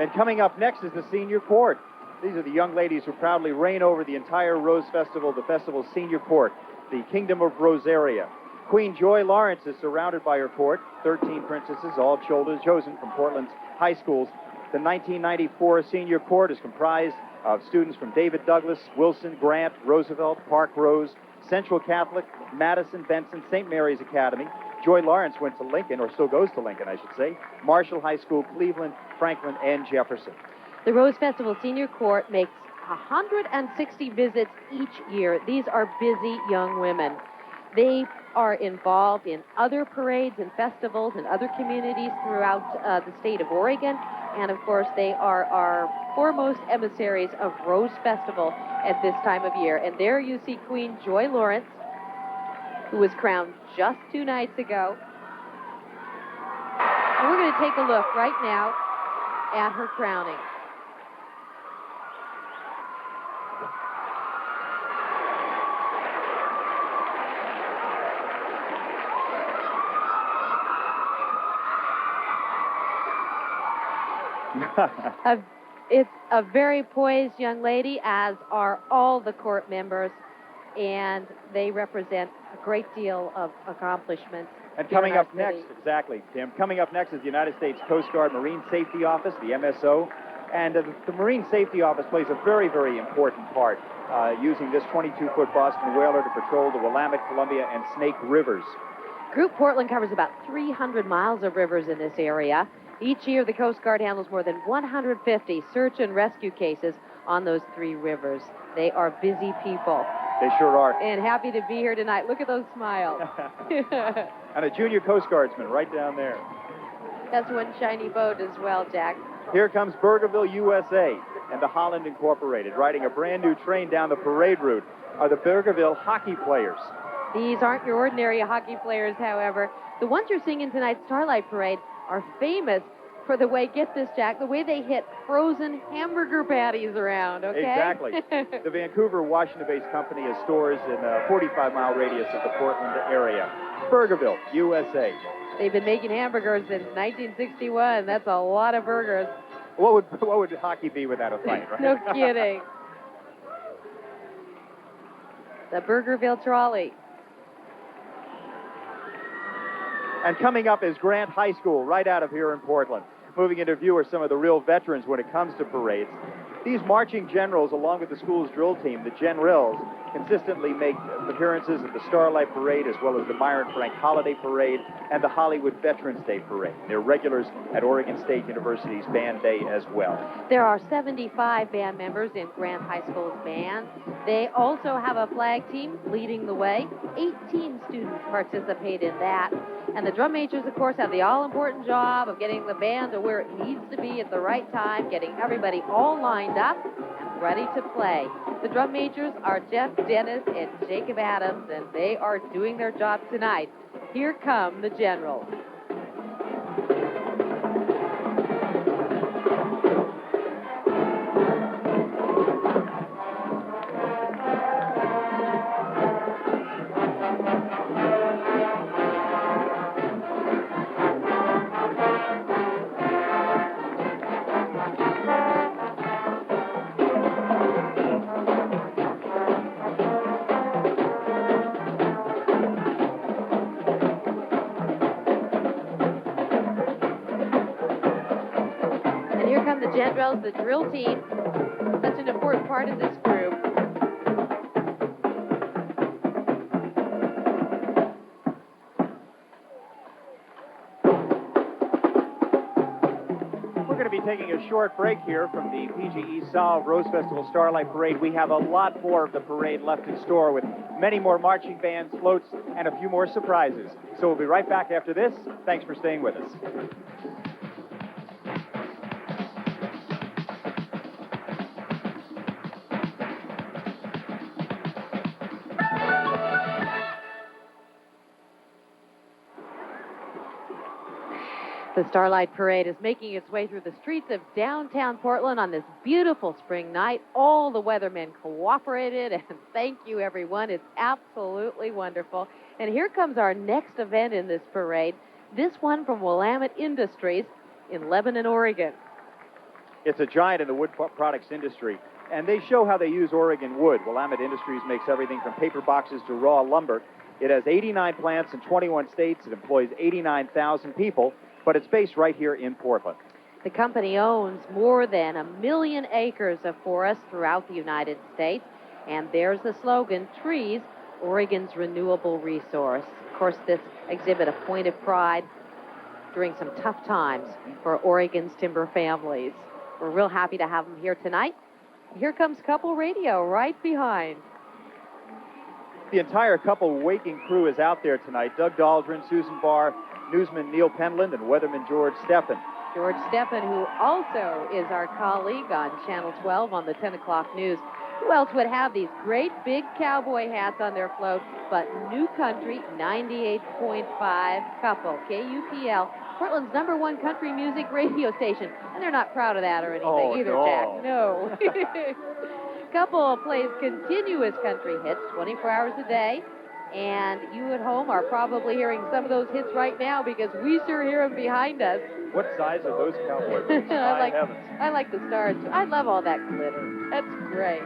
And coming up next is the senior court. These are the young ladies who proudly reign over the entire Rose Festival, the festival's senior court, the Kingdom of Rosaria. Queen Joy Lawrence is surrounded by her court, 13 princesses, all chosen from Portland's high schools. The 1994 senior court is comprised of students from David Douglas, Wilson, Grant, Roosevelt, Park Rose, Central Catholic, Madison, Benson, St. Mary's Academy. Joy Lawrence went to Lincoln, or still goes to Lincoln, I should say, Marshall High School, Cleveland, Franklin, and Jefferson. The Rose Festival Senior Court makes 160 visits each year. These are busy young women. They are involved in other parades and festivals in other communities throughout the state of Oregon. And, of course, they are our foremost emissaries of Rose Festival at this time of year. And there you see Queen Joy Lawrence, who was crowned just 2 nights ago. And we're going to take a look right now at her crowning. It's a very poised young lady, as are all the court members, and they represent a great deal of accomplishment. And coming up next, exactly, Tim, coming up next is the United States Coast Guard Marine Safety Office, the MSO, and the Marine Safety Office plays a very, very important part using this 22-foot Boston whaler to patrol the Willamette, Columbia, and Snake Rivers. Group Portland covers about 300 miles of rivers in this area. Each year, the Coast Guard handles more than 150 search and rescue cases on those 3 rivers. They are busy people. They sure are. And happy to be here tonight. Look at those smiles. And a junior Coast Guardsman right down there. That's one shiny boat as well, Jack. Here comes Burgerville, USA, and the Holland Incorporated. Riding a brand new train down the parade route are the Burgerville hockey players. These aren't your ordinary hockey players, however. The ones you're seeing in tonight's Starlight Parade are famous for the way, get this, Jack, the way they hit frozen hamburger patties around, okay? Exactly. The Vancouver, Washington-based company has stores in a 45-mile radius of the Portland area. Burgerville, USA. They've been making hamburgers since 1961. That's a lot of burgers. What would hockey be without a fight, right? No kidding. The Burgerville Trolley. And coming up is Grant High School, right out of here in Portland. Moving into view are some of the real veterans when it comes to parades. These marching generals, along with the school's drill team, the Generals, consistently make appearances at the Starlight Parade, as well as the Myron Frank Holiday Parade and the Hollywood Veterans Day Parade. They're regulars at Oregon State University's Band Day as well. There are 75 band members in Grant High School's band. They also have a flag team leading the way. 18 students participate in that. And the drum majors, of course, have the all-important job of getting the band to where it needs to be at the right time, getting everybody all lined up and ready to play. The drum majors are Jeff Dennis and Jacob Adams, and they are doing their job tonight. Here come the Generals. Here come the Generals, the drill team. Such an important part of this group. We're going to be taking a short break here from the PGE Solve Rose Festival Starlight Parade. We have a lot more of the parade left in store with many more marching bands, floats, and a few more surprises. So we'll be right back after this. Thanks for staying with us. The Starlight Parade is making its way through the streets of downtown Portland on this beautiful spring night. All the weathermen cooperated, and thank you, everyone. It's absolutely wonderful. And here comes our next event in this parade, this one from Willamette Industries in Lebanon, Oregon. It's a giant in the wood products industry, and they show how they use Oregon wood. Willamette Industries makes everything from paper boxes to raw lumber. It has 89 plants in 21 states. It employs 89,000 people. But it's based right here in Portland. The company owns more than 1 million acres of forest throughout the United States. And there's the slogan, Trees, Oregon's renewable resource. Of course, this exhibit a point of pride during some tough times for Oregon's timber families. We're real happy to have them here tonight. Here comes Couple Radio right behind. The entire Couple Waking crew is out there tonight. Doug Dahlgren, Susan Barr, newsman Neil Penland, and weatherman George Steffen. George Steffen, who also is our colleague on Channel 12 on the 10 o'clock news. Who else would have these great big cowboy hats on their float but New Country 98.5 Couple, KUPL, Portland's #1 country music radio station. And they're not proud of that or anything either, no. Jack. No. Couple plays continuous country hits 24 hours a day. And you at home are probably hearing some of those hits right now because we sure hear them behind us. What size are those cowboy boots? I like the stars. I love all that glitter. That's great.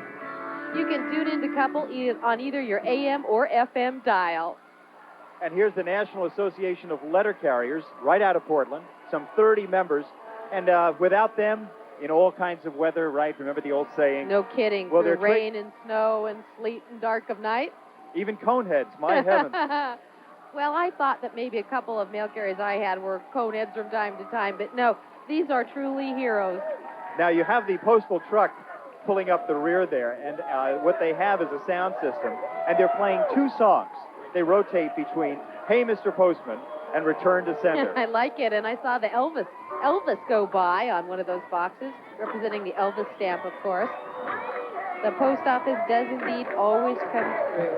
You can tune into Couple on either your AM or FM dial. And here's the National Association of Letter Carriers right out of Portland, some 30 members. And without them, in all kinds of weather, right? Remember the old saying? No kidding. Well, through rain and snow and sleet and dark of night. Even coneheads, my heavens. Well, I thought that maybe a couple of mail carriers I had were coneheads from time to time, but no, these are truly heroes. Now, you have the postal truck pulling up the rear there, and what they have is a sound system, and they're playing 2 songs. They rotate between Hey, Mr. Postman, and Return to Sender. I like it, and I saw the Elvis go by on one of those boxes, representing the Elvis stamp, of course. The post office does indeed always come through,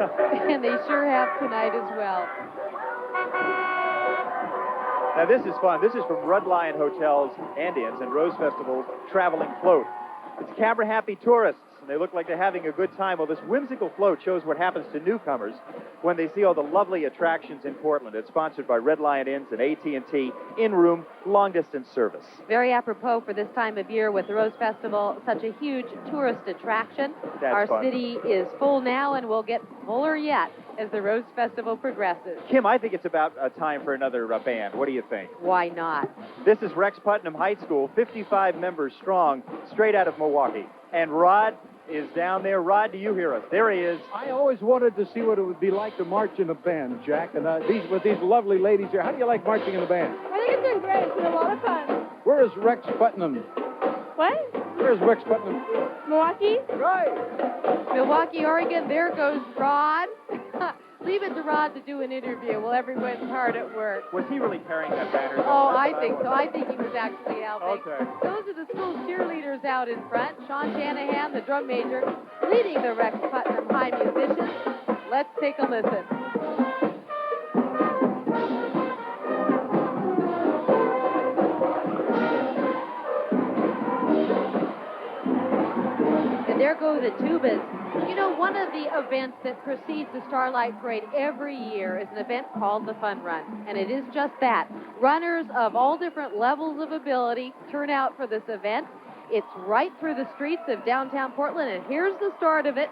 and they sure have tonight as well. Now, this is fun. This is from Red Lion Hotels and Inns and Rose Festival's Traveling Float. It's camera-happy tourists, and they look like they're having a good time. Well, this whimsical float shows what happens to newcomers when they see all the lovely attractions in Portland. It's sponsored by Red Lion Inns and AT&T in-room long-distance service. Very apropos for this time of year with the Rose Festival, such a huge tourist attraction. Our city is full now and will get fuller yet as the Rose Festival progresses. Kim, I think it's about time for another band. What do you think? Why not? This is Rex Putnam High School, 55 members strong, straight out of Milwaukee. And Rod is down there. Rod, do you hear us? There he is. I always wanted to see what it would be like to march in a band, Jack. And with these lovely ladies here, how do you like marching in a band? I think it's been great. It's been a lot of fun. Where is Rex Putnam? What? Where's Rex Putnam? Milwaukee? Right. Milwaukee, Oregon, there goes Rod. Leave it to Rod to do an interview while everyone's hard at work. Was he really carrying that banner? Oh, I think so. I think he was actually helping. Okay. Those are the school cheerleaders out in front. Sean Shanahan, the drum major, leading the Rex Putnam High musicians. Let's take a listen. And there go the tubas. You know, one of the events that precedes the Starlight Parade every year is an event called the Fun Run. And it is just that. Runners of all different levels of ability turn out for this event. It's right through the streets of downtown Portland, and here's the start of it.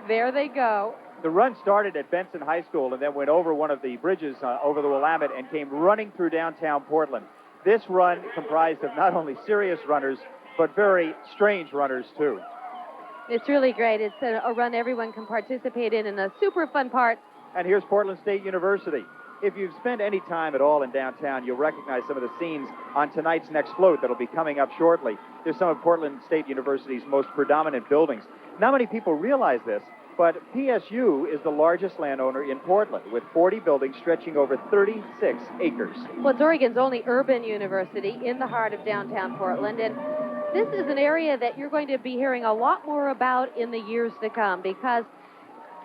There they go. The run started at Benson High School and then went over one of the bridges over the Willamette and came running through downtown Portland. This run comprised of not only serious runners, but very strange runners, too. It's really great. It's a run everyone can participate in, and a super fun part. And here's Portland State University. If you've spent any time at all in downtown, you'll recognize some of the scenes on tonight's next float that'll be coming up shortly. There's some of Portland State University's most predominant buildings. Not many people realize this, but PSU is the largest landowner in Portland, with 40 buildings stretching over 36 acres. Well, it's Oregon's only urban university in the heart of downtown Portland, and this is an area that you're going to be hearing a lot more about in the years to come, because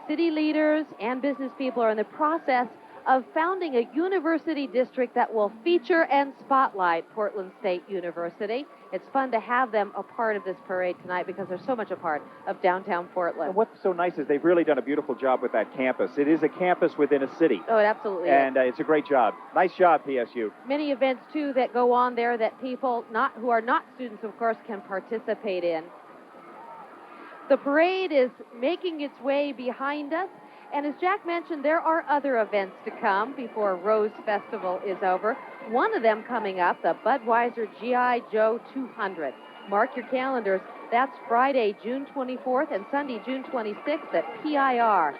city leaders and business people are in the process of founding a university district that will feature and spotlight Portland State University. It's fun to have them a part of this parade tonight because they're so much a part of downtown Portland. And what's so nice is they've really done a beautiful job with that campus. It is a campus within a city. Oh, it absolutely and is. It's a great job. Nice job, PSU. Many events, too, that go on there that people who are not students, of course, can participate in. The parade is making its way behind us. And as Jack mentioned, there are other events to come before Rose Festival is over. One of them coming up, the Budweiser G.I. Joe 200. Mark your calendars. That's Friday, June 24th and Sunday, June 26th at PIR.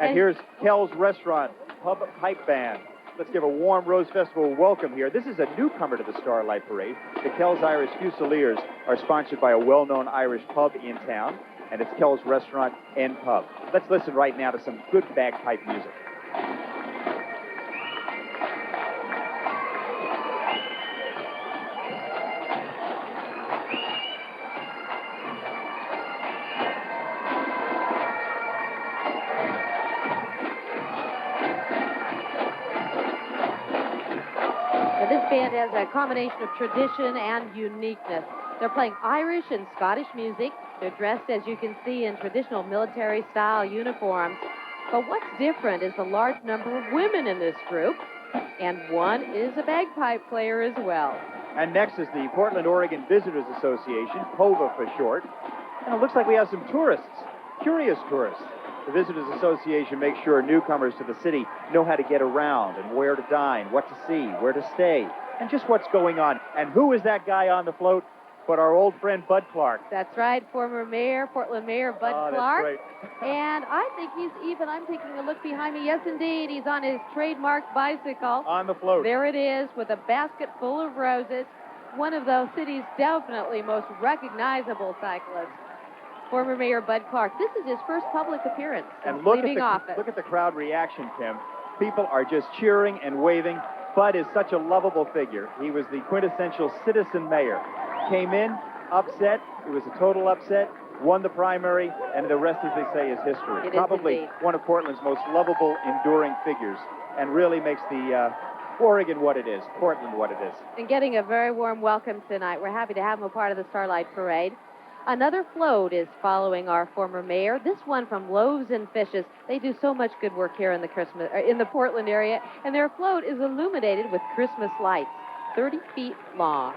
And here's Kel's Restaurant, Pub Pipe Band. Let's give a warm Rose Festival welcome here. This is a newcomer to the Starlight Parade. The Kel's Irish Fusiliers are sponsored by a well-known Irish pub in town, and it's Kel's Restaurant and Pub. Let's listen right now to some good bagpipe music. Now, this band has a combination of tradition and uniqueness. They're playing Irish and Scottish music. They're dressed, as you can see, in traditional military-style uniforms. But what's different is the large number of women in this group, and one is a bagpipe player as well. And next is the Portland, Oregon Visitors Association, POVA for short. And it looks like we have some tourists, curious tourists. The Visitors Association makes sure newcomers to the city know how to get around and where to dine, what to see, where to stay, and just what's going on. And who is that guy on the float but our old friend Bud Clark? That's right, former mayor, Portland Mayor Bud Clark. That's right. And I think I'm taking a look behind me. Yes, indeed, he's on his trademark bicycle. On the float. There it is, with a basket full of roses. One of the city's definitely most recognizable cyclists. Former Mayor Bud Clark. This is his first public appearance since leaving office. Look at the crowd reaction, Kim. People are just cheering and waving. Bud is such a lovable figure. He was the quintessential citizen mayor. Came in, upset. It was a total upset. Won the primary, and the rest, as they say, is history. Probably one of Portland's most lovable, enduring figures, and really makes the Oregon what it is, Portland what it is. And getting a very warm welcome tonight. We're happy to have him a part of the Starlight Parade. Another float is following our former mayor. This one from Loaves and Fishes. They do so much good work here in the Portland area, and their float is illuminated with Christmas lights, 30 feet long.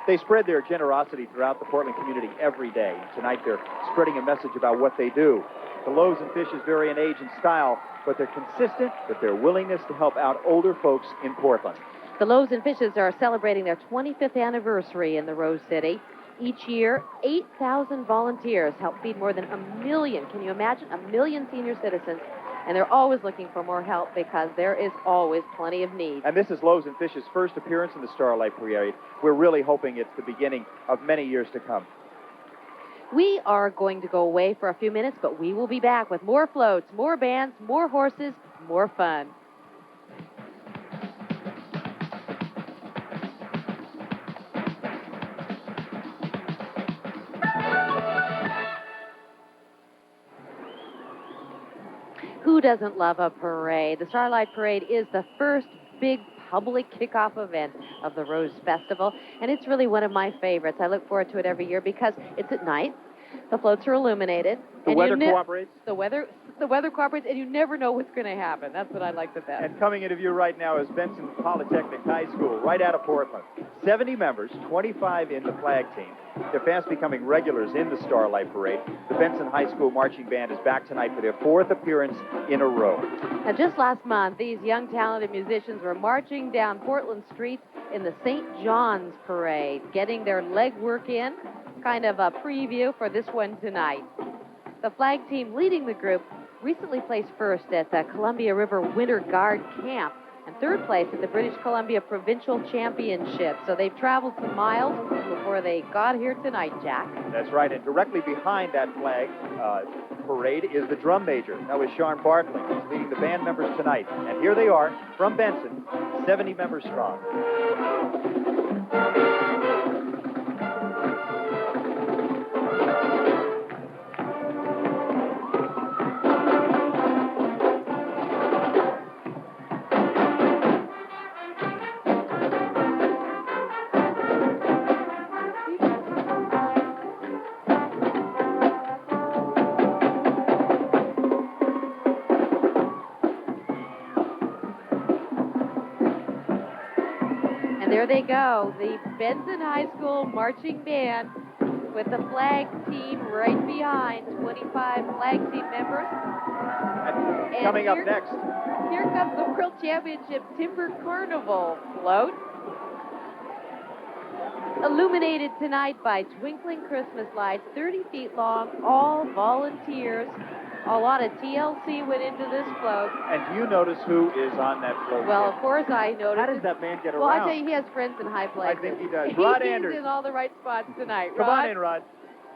They spread their generosity throughout the Portland community every day. Tonight they're spreading a message about what they do. The Loaves and Fishes vary in age and style, but they're consistent with their willingness to help out older folks in Portland. The Loaves and Fishes are celebrating their 25th anniversary in the Rose City. Each year, 8,000 volunteers help feed more than 1 million. Can you imagine? 1 million senior citizens. And they're always looking for more help because there is always plenty of need. And this is Loaves and Fish's first appearance in the Starlight Parade. We're really hoping it's the beginning of many years to come. We are going to go away for a few minutes, but we will be back with more floats, more bands, more horses, more fun. Who doesn't love a parade? The Starlight Parade is the first big public kickoff event of the Rose Festival, and it's really one of my favorites. I look forward to it every year because it's at night. The floats are illuminated. The and weather cooperates. The weather cooperates, and you never know what's going to happen. That's what I like the best. And coming into view right now is Benson Polytechnic High School, right out of Portland. 70 members, 25 in the flag team. They're fast becoming regulars in the Starlight Parade. The Benson High School Marching Band is back tonight for their 4th appearance in a row. Now, just last month, these young, talented musicians were marching down Portland streets in the St. John's Parade, getting their leg work in. Kind of a preview for this one tonight. The flag team leading the group recently placed first at the Columbia River Winter Guard Camp and third place at the British Columbia Provincial Championship. So they've traveled some miles before they got here tonight, Jack. That's right, and directly behind that flag parade is the drum major. That was Sean Bartley. He's leading the band members tonight. And here they are from Benson, 70 members strong. There they go, the Benson High School Marching Band with the flag team right behind, 25 flag team members. And coming up next. Here comes the World Championship Timber Carnival float. Illuminated tonight by twinkling Christmas lights, 30 feet long, all volunteers. A lot of TLC went into this float. And do you notice who is on that float? Well, of course I noticed. How does that man get Well, around? I tell you, he has friends in high places. I think he does. Rod Anders. He's in all the right spots tonight. Come Rod? on in, Rod.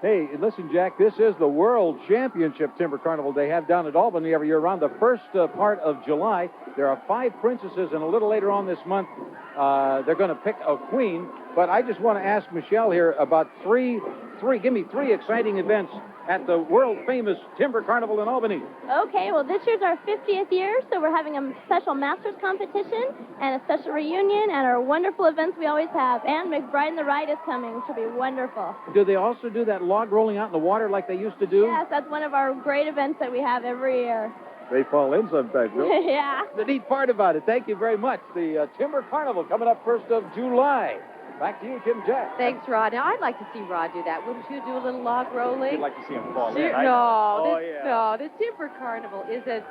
Hey, listen, Jack, this is the World Championship Timber Carnival they have down at Albany every year around the first part of July. There are 5 princesses, and a little later on this month, they're going to pick a queen. But I just want to ask Michelle here about give me three exciting events at the world-famous Timber Carnival in Albany. Okay, well, this year's our 50th year, so we're having a special Masters competition and a special reunion and our wonderful events we always have. And McBride and the Ride is coming, which will be wonderful. Do they also do that log rolling out in the water like they used to do? Yes, that's one of our great events that we have every year. They fall in sometimes, Bill. Yeah. The neat part about it. Thank you very much. The Timber Carnival coming up 1st of July. Back to you, Kim Jack. Thanks, Rod. Now, I'd like to see Rod do that. Wouldn't you do a little log rolling? You'd like to see him fall in. No, the Timber Carnival is a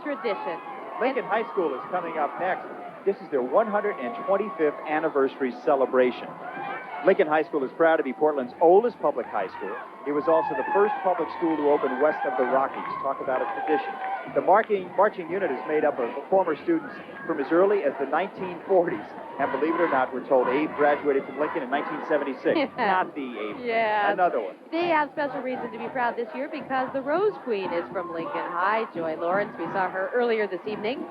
tradition. Lincoln High School is coming up next. This is their 125th anniversary celebration. Lincoln High School is proud to be Portland's oldest public high school. It was also the first public school to open west of the Rockies. Talk about a tradition. The marching unit is made up of former students from as early as the 1940s. And believe it or not, we're told Abe graduated from Lincoln in 1976. Not the Abe. Yeah. Another one. They have special reason to be proud this year because the Rose Queen is from Lincoln High, Joy Lawrence. We saw her earlier this evening.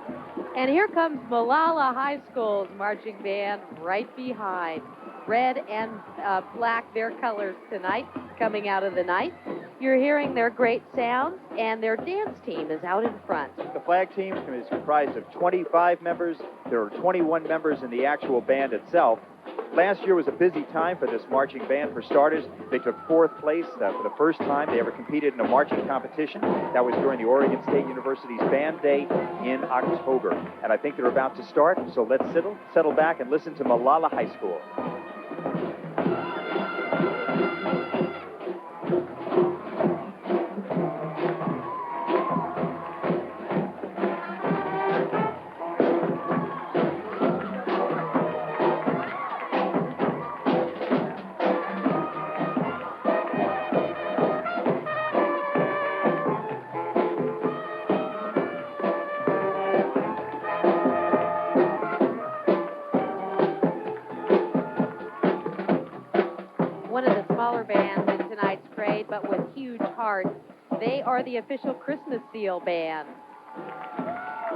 And here comes Malala High School's marching band right behind. Red and black, their colors tonight, coming out of the night. You're hearing their great sounds, and their dance team is out in front. The flag team is comprised of 25 members. There are 21 members in the actual band itself. Last year was a busy time for this marching band. For starters, they took 4th place for the first time they ever competed in a marching competition. That was during the Oregon State University's Band Day in October. And I think they're about to start, so let's settle back and listen to Malala High School. One of the smaller bands in tonight's parade, but with huge hearts. They are the official Christmas Seal Band.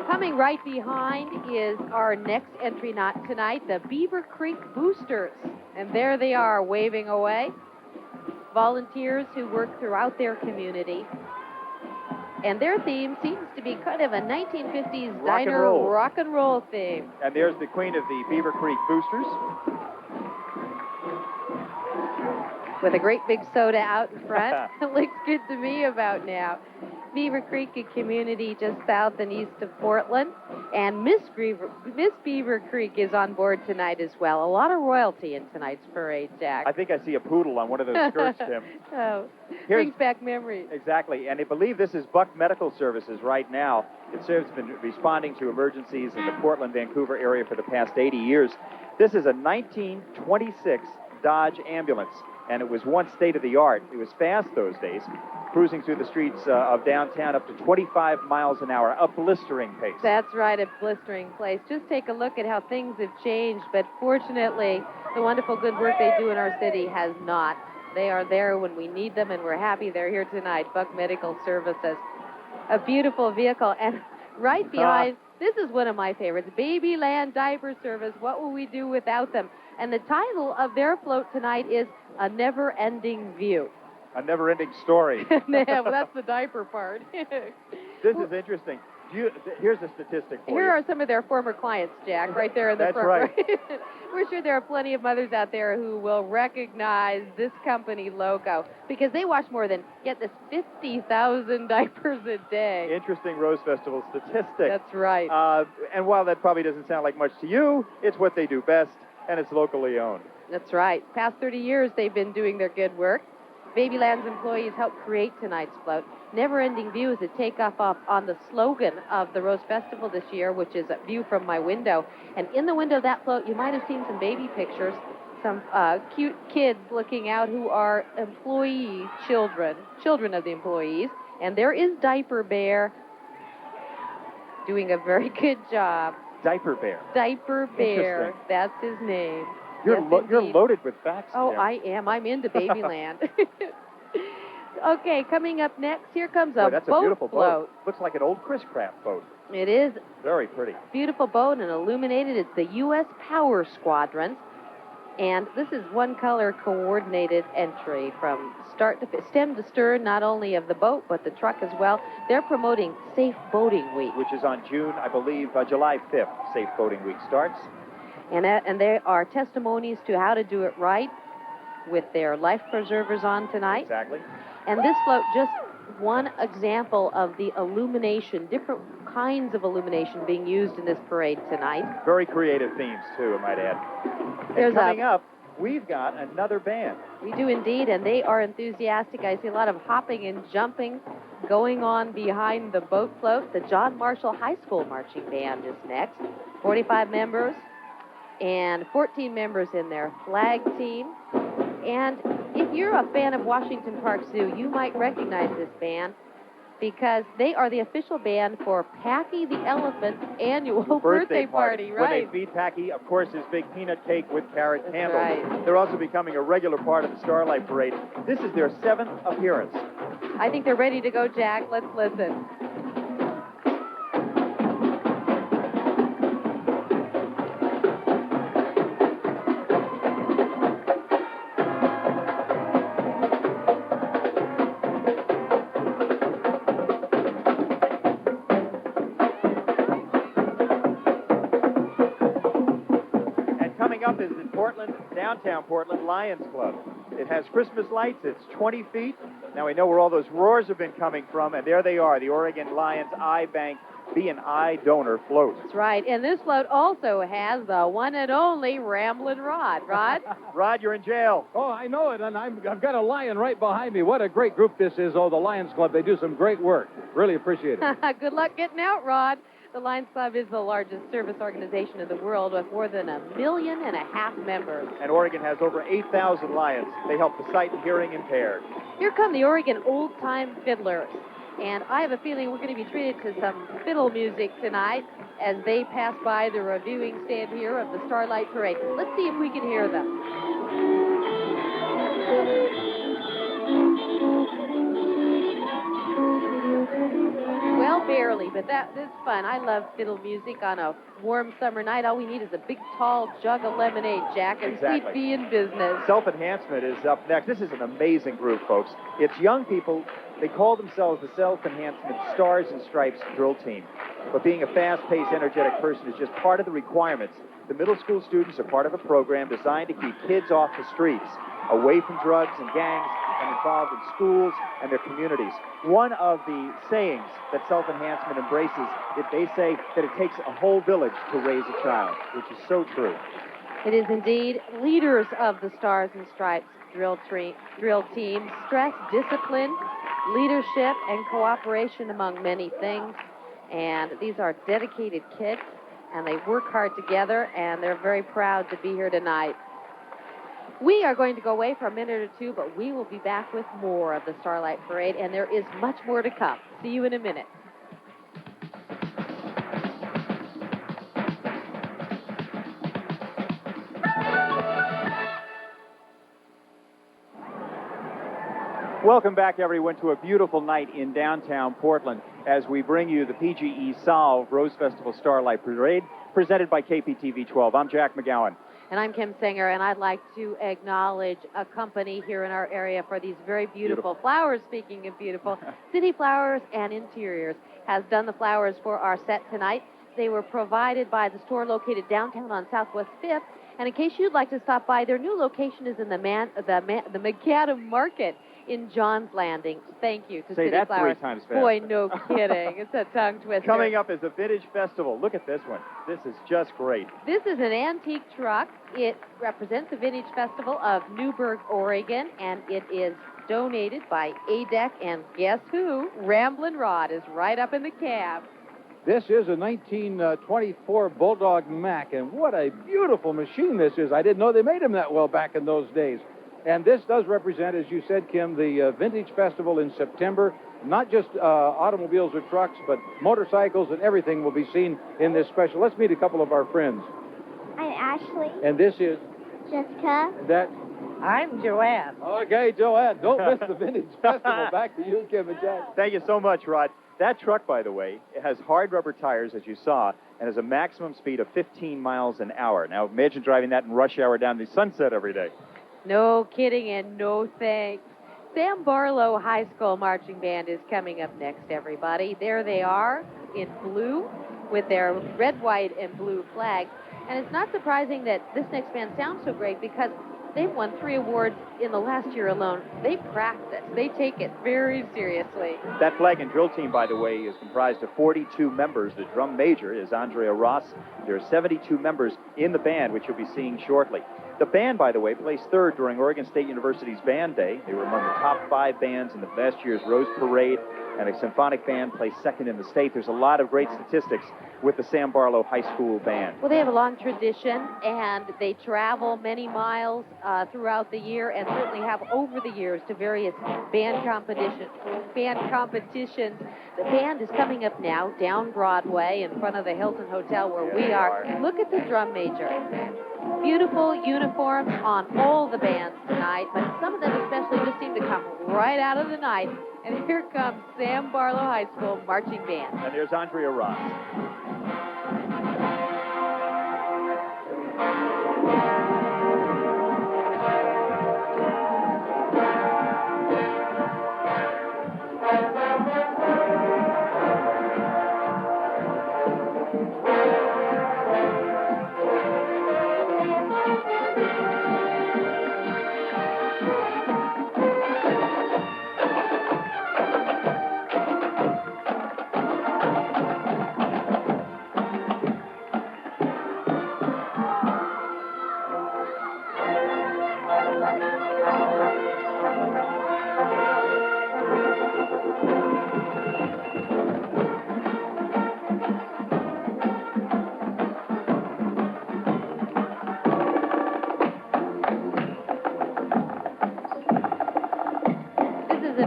Coming right behind is our next entry tonight, the Beaver Creek Boosters. And there they are, waving away. Volunteers who work throughout their community. And their theme seems to be kind of a 1950s diner rock and roll theme. And there's the queen of the Beaver Creek Boosters. with a great big soda out in front. Looks good to me about now. Beaver Creek, a community just south and east of Portland. And Miss Beaver Creek is on board tonight as well. A lot of royalty in tonight's parade, Jack. I think I see a poodle on one of those skirts, Tim. Oh, brings back memories. Exactly, and I believe this is Buck Medical Services right now. It has been responding to emergencies in the Portland, Vancouver area for the past 80 years. This is a 1926 Dodge ambulance, and it was once state-of-the-art. It was fast those days, cruising through the streets of downtown up to 25 miles an hour, a blistering pace. That's right, a blistering pace. Just take a look at how things have changed, but fortunately, the wonderful good work they do in our city has not. They are there when we need them, and we're happy they're here tonight. Buck Medical Services. A beautiful vehicle, and right behind, this is one of my favorites, Babyland Diaper Service. What will we do without them? And the title of their float tonight is A Never-Ending View. A never-ending story. Yeah, well, that's the diaper part. This is interesting. Here's a statistic for you. Here are some of their former clients, Jack, right there in the That's front. right. We're sure there are plenty of mothers out there who will recognize this company logo because they wash more than, get this, 50,000 diapers a day. Interesting Rose Festival statistic. That's right. And while that probably doesn't sound like much to you, it's what they do best, and it's locally owned. That's right. Past 30 years, they've been doing their good work. Babyland's employees helped create tonight's float. Never-ending view is a takeoff on the slogan of the Rose Festival this year, which is a view from my window. And in the window of that float, you might have seen some baby pictures, some cute kids looking out who are employee children of the employees. And there is Diaper Bear doing a very good job. Diaper Bear. Diaper Bear. That's his name. You're loaded with facts. Oh, Tim. I am. I'm into Babyland. Okay, coming up next, here comes a that's boat a beautiful float. boat. Looks like an old Chris Craft boat. It is. Very pretty. Beautiful boat and illuminated. It's the U.S. Power Squadron. And this is one color coordinated entry from stem to stern, not only of the boat, but the truck as well. They're promoting Safe Boating Week. Which is on June, I believe, July 5th. Safe Boating Week starts. And there are testimonies to how to do it right with their life preservers on tonight. Exactly. And this float, just one example of the illumination, different kinds of illumination being used in this parade tonight. Very creative themes, too, I might add. And coming up, we've got another band. We do indeed, and they are enthusiastic. I see a lot of hopping and jumping going on behind the boat float. The John Marshall High School Marching Band is next. 45 members and 14 members in their flag team. And if you're a fan of Washington Park Zoo, you might recognize this band because they are the official band for Packy the Elephant's annual birthday party, right? When they feed Packy, of course, his big peanut cake with carrot candles. Right. They're also becoming a regular part of the Starlight Parade. This is their 7th appearance. I think they're ready to go, Jack. Let's listen. Up is the downtown Portland Lions Club. It has Christmas lights. It's 20 feet. Now we know where all those roars have been coming from, and there they are, the Oregon Lions Eye Bank B&I donor float. That's right, and this float also has the one and only Ramblin' Rod. Rod? Rod, you're in jail. Oh, I know it, and I've got a lion right behind me. What a great group this is, the Lions Club. They do some great work. Really appreciate it. Good luck getting out, Rod. The Lions Club is the largest service organization in the world with more than 1.5 million members. And Oregon has over 8,000 lions. They help the sight and hearing impaired. Here come the Oregon old-time fiddlers. And I have a feeling we're going to be treated to some fiddle music tonight as they pass by the reviewing stand here of the Starlight Parade. Let's see if we can hear them. Well, barely, but that is fun. I love fiddle music on a warm summer night. All we need is a big, tall jug of lemonade, Jack, and we'd be in business. Self-Enhancement is up next. This is an amazing group, folks. It's young people. They call themselves the Self-Enhancement Stars and Stripes Drill Team. But being a fast-paced, energetic person is just part of the requirements. The middle school students are part of a program designed to keep kids off the streets. away from drugs and gangs and involved in schools and their communities. One of the sayings that self-enhancement embraces, they say that it takes a whole village to raise a child, which is so true. It is indeed. Leaders of the Stars and Stripes drill team stress discipline, leadership, and cooperation among many things. And these are dedicated kids, and they work hard together, and they're very proud to be here tonight. We are going to go away for a minute or two, but we will be back with more of the Starlight Parade, and there is much more to come. See you in a minute. Welcome back, everyone, to a beautiful night in downtown Portland as we bring you the PGE Solve Rose Festival Starlight Parade presented by KPTV 12. I'm Jack McGowan. And I'm Kim Singer, and I'd like to acknowledge a company here in our area for these very beautiful flowers. Speaking of beautiful, City Flowers and Interiors has done the flowers for our set tonight. They were provided by the store located downtown on Southwest 5th. And in case you'd like to stop by, their new location is in the Macadam Market in John's Landing. Thank you to Say City that Flowers. 3 times fast. Boy, no kidding. It's a tongue twister. Coming up is a vintage festival. Look at this one. This is just great. This is an antique truck. It represents the Vintage Festival of Newburgh, Oregon, and it is donated by ADEC. And guess who? Ramblin' Rod is right up in the cab. This is a 1924 Bulldog Mac, and what a beautiful machine this is. I didn't know they made them that well back in those days. And this does represent, as you said, Kim, the Vintage Festival in September. Not just automobiles or trucks, but motorcycles and everything will be seen in this special. Let's meet a couple of our friends. I'm Ashley. And this is? Jessica. That? I'm Joanne. Okay, Joanne, don't miss the Vintage Festival. Back to you, Kim and Jack. Thank you so much, Rod. That truck, by the way, it has hard rubber tires, as you saw, and has a maximum speed of 15 miles an hour. Now, imagine driving that in rush hour down the Sunset every day. No kidding and no thanks. Sam Barlow High School Marching Band is coming up next, everybody. There they are in blue with their red, white, and blue flags. And it's not surprising that this next band sounds so great because they've won 3 awards in the last year alone. They practice. They take it very seriously. That flag and drill team, by the way, is comprised of 42 members. The drum major is Andrea Ross. There are 72 members in the band, which you'll be seeing shortly. The band, by the way, placed 3rd during Oregon State University's Band Day. They were among the top 5 bands in the last year's Rose Parade, and a symphonic band placed 2nd in the state. There's a lot of great statistics with the Sam Barlow High School Band. Well, they have a long tradition, and they travel many miles throughout the year, and certainly have over the years to various band competitions. The band is coming up now down Broadway in front of the Hilton Hotel where we are. Look at the drum major. Beautiful uniforms on all the bands tonight, but some of them especially just seem to come right out of the night. And here comes Sam Barlow High School Marching Band. And there's Andrea Ross.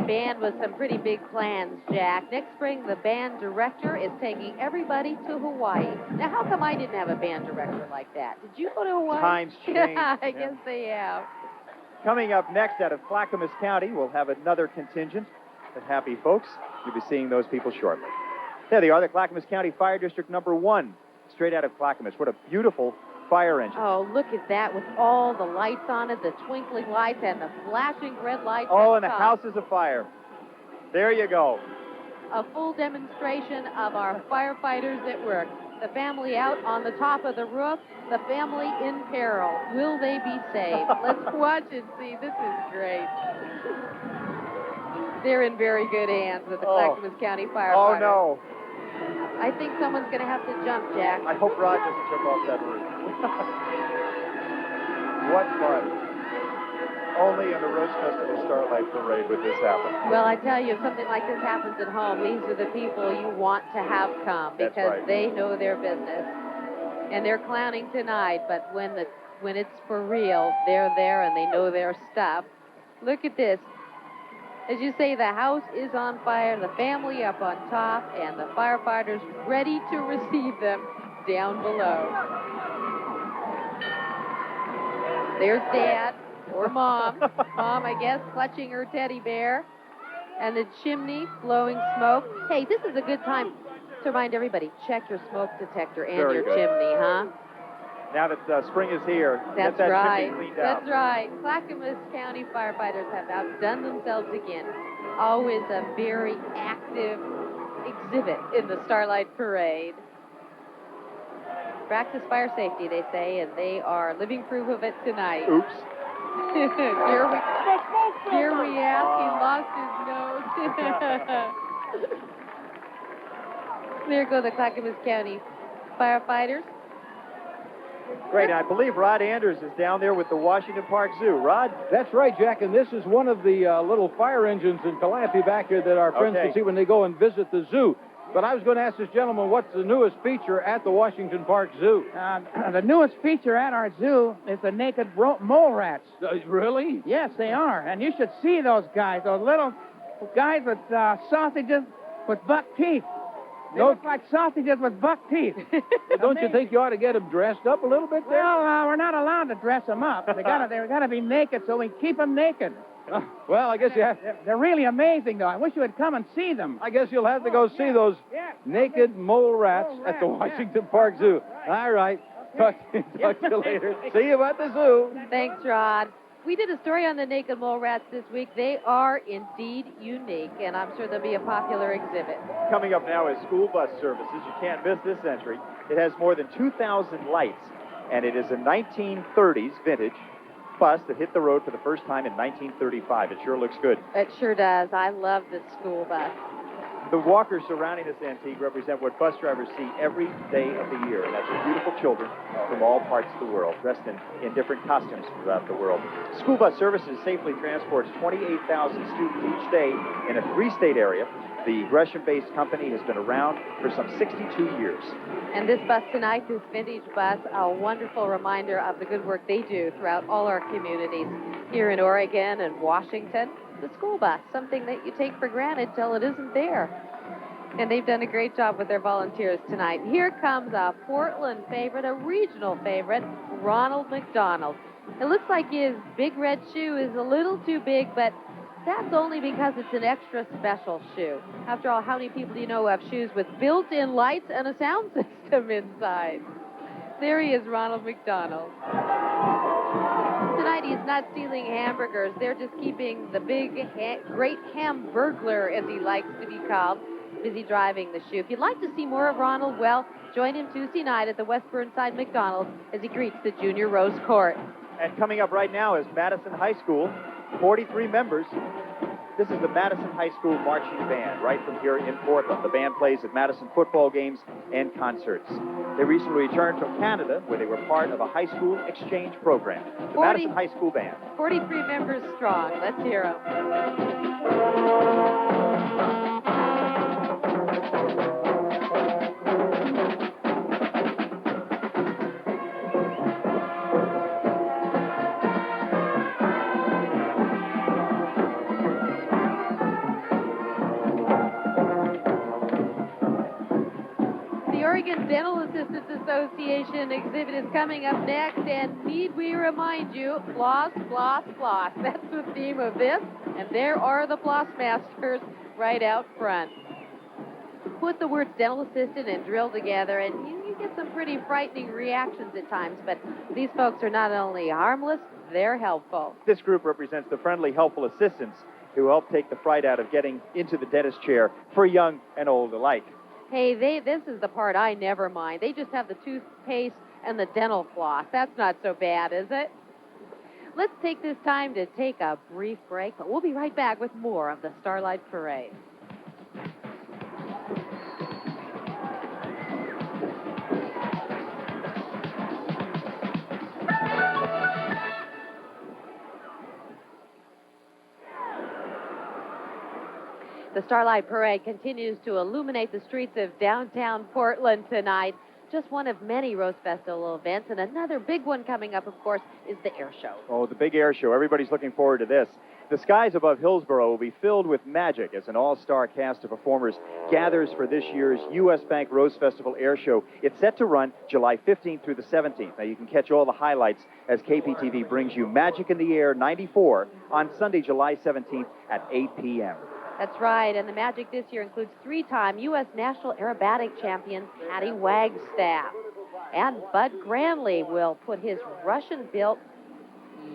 Band with some pretty big plans, Jack. Next spring, the band director is taking everybody to Hawaii. Now, how come I didn't have a band director like that? Did you go to Hawaii? Times change. Yeah, I guess they have. Coming up next out of Clackamas County, we'll have another contingent of happy folks. You'll be seeing those people shortly. There they are, the Clackamas County Fire District number 1, straight out of Clackamas. What a beautiful fire engine. Oh, look at that with all the lights on it, the twinkling lights and the flashing red lights. Oh, and the house is afire. There you go. A full demonstration of our firefighters at work. The family out on the top of the roof. The family in peril. Will they be saved? Let's watch and see. This is great. They're in very good hands with the Clackamas County firefighters. Oh, no. I think someone's going to have to jump, Jack. I hope Rod doesn't jump off that roof. What fun. Only in the Rose Festival Starlight Parade would this happen. Well, I tell you, if something like this happens at home, these are the people you want to have come because That's right. they know their business. And they're clowning tonight, but when it's for real, they're there and they know their stuff. Look at this. As you say, the house is on fire, the family up on top, and the firefighters ready to receive them down below. There's Dad. Or Mom. Mom, I guess, clutching her teddy bear. And the chimney blowing smoke. Hey, this is a good time to remind everybody, check your smoke detector and Very your good. chimney, huh? Now that spring is here, That's get that right. chimney cleaned out. That's right. Clackamas County firefighters have outdone themselves again. Always a very active exhibit in the Starlight Parade. Practice fire safety, they say, and they are living proof of it tonight. Oops. Here we ask, he lost his nose. There go the Clackamas County firefighters. Great. And I believe Rod Anders is down there with the Washington Park Zoo. Rod? That's right, Jack, and this is one of the little fire engines in Calliope back here that our friends Okay. can see when they go and visit the zoo. But I was going to ask this gentleman what's the newest feature at the Washington Park Zoo. The newest feature at our zoo is the naked mole rats. Really? Yes, they are. And you should see those guys, those little guys with sausages with buck teeth. They look like sausages with buck teeth. Well, don't you think you ought to get them dressed up a little bit there? Well, we're not allowed to dress them up. They gotta be naked, so we keep them naked. Well, I guess you have. They're really amazing, though. I wish you would come and see them. I guess you'll have to go see those naked mole rats at the Washington Park Zoo. All right. Talk to you later. See you at the zoo. Thanks, Rod. We did a story on the naked mole rats this week. They are indeed unique, and I'm sure they'll be a popular exhibit. Coming up now is school bus services. You can't miss this entry. It has more than 2,000 lights, and it is a 1930s vintage bus that hit the road for the first time in 1935. It sure looks good. It sure does. I love this school bus. The walkers surrounding this antique represent what bus drivers see every day of the year, and that's the beautiful children from all parts of the world, dressed in different costumes throughout the world. School bus services safely transports 28,000 students each day in a 3-state area. The Gresham-based company has been around for some 62 years. And this bus tonight, this vintage bus, a wonderful reminder of the good work they do throughout all our communities here in Oregon and Washington. The school bus, something that you take for granted till it isn't there. And they've done a great job with their volunteers tonight. Here comes a Portland favorite, a regional favorite, Ronald McDonald. It looks like his big red shoe is a little too big, but that's only because it's an extra special shoe. After all, how many people do you know who have shoes with built-in lights and a sound system inside? There he is, Ronald McDonald. Tonight he's not stealing hamburgers. They're just keeping the big, great hamburglar, as he likes to be called, busy driving the shoe. If you'd like to see more of Ronald, well, join him Tuesday night at the West Burnside McDonald's as he greets the Junior Rose Court. And coming up right now is Madison High School, 43 members. This is the Madison High School Marching Band, right from here in Portland. The band plays at Madison football games and concerts. They recently returned from Canada, where they were part of a high school exchange program. The Madison High School Band. 43 members strong. Let's hear them. Oregon Dental Assistants Association exhibit is coming up next, and need we remind you, floss, floss, floss. That's the theme of this, and there are the floss masters right out front. Put the words dental assistant and drill together, and you get some pretty frightening reactions at times, but these folks are not only harmless, they're helpful. This group represents the friendly, helpful assistants who help take the fright out of getting into the dentist chair for young and old alike. Hey, this is the part I never mind. They just have the toothpaste and the dental floss. That's not so bad, is it? Let's take this time to take a brief break, but we'll be right back with more of the Starlight Parade. The Starlight Parade continues to illuminate the streets of downtown Portland tonight. Just one of many Rose Festival events, and another big one coming up, of course, is the air show. Oh, the big air show. Everybody's looking forward to this. The skies above Hillsborough will be filled with magic as an all-star cast of performers gathers for this year's U.S. Bank Rose Festival Air Show. It's set to run July 15th through the 17th. Now, you can catch all the highlights as KPTV brings you Magic in the Air 94 on Sunday, July 17th at 8 p.m. That's right, and the magic this year includes three-time U.S. National Aerobatic Champion Patty Wagstaff. And Bud Granley will put his Russian-built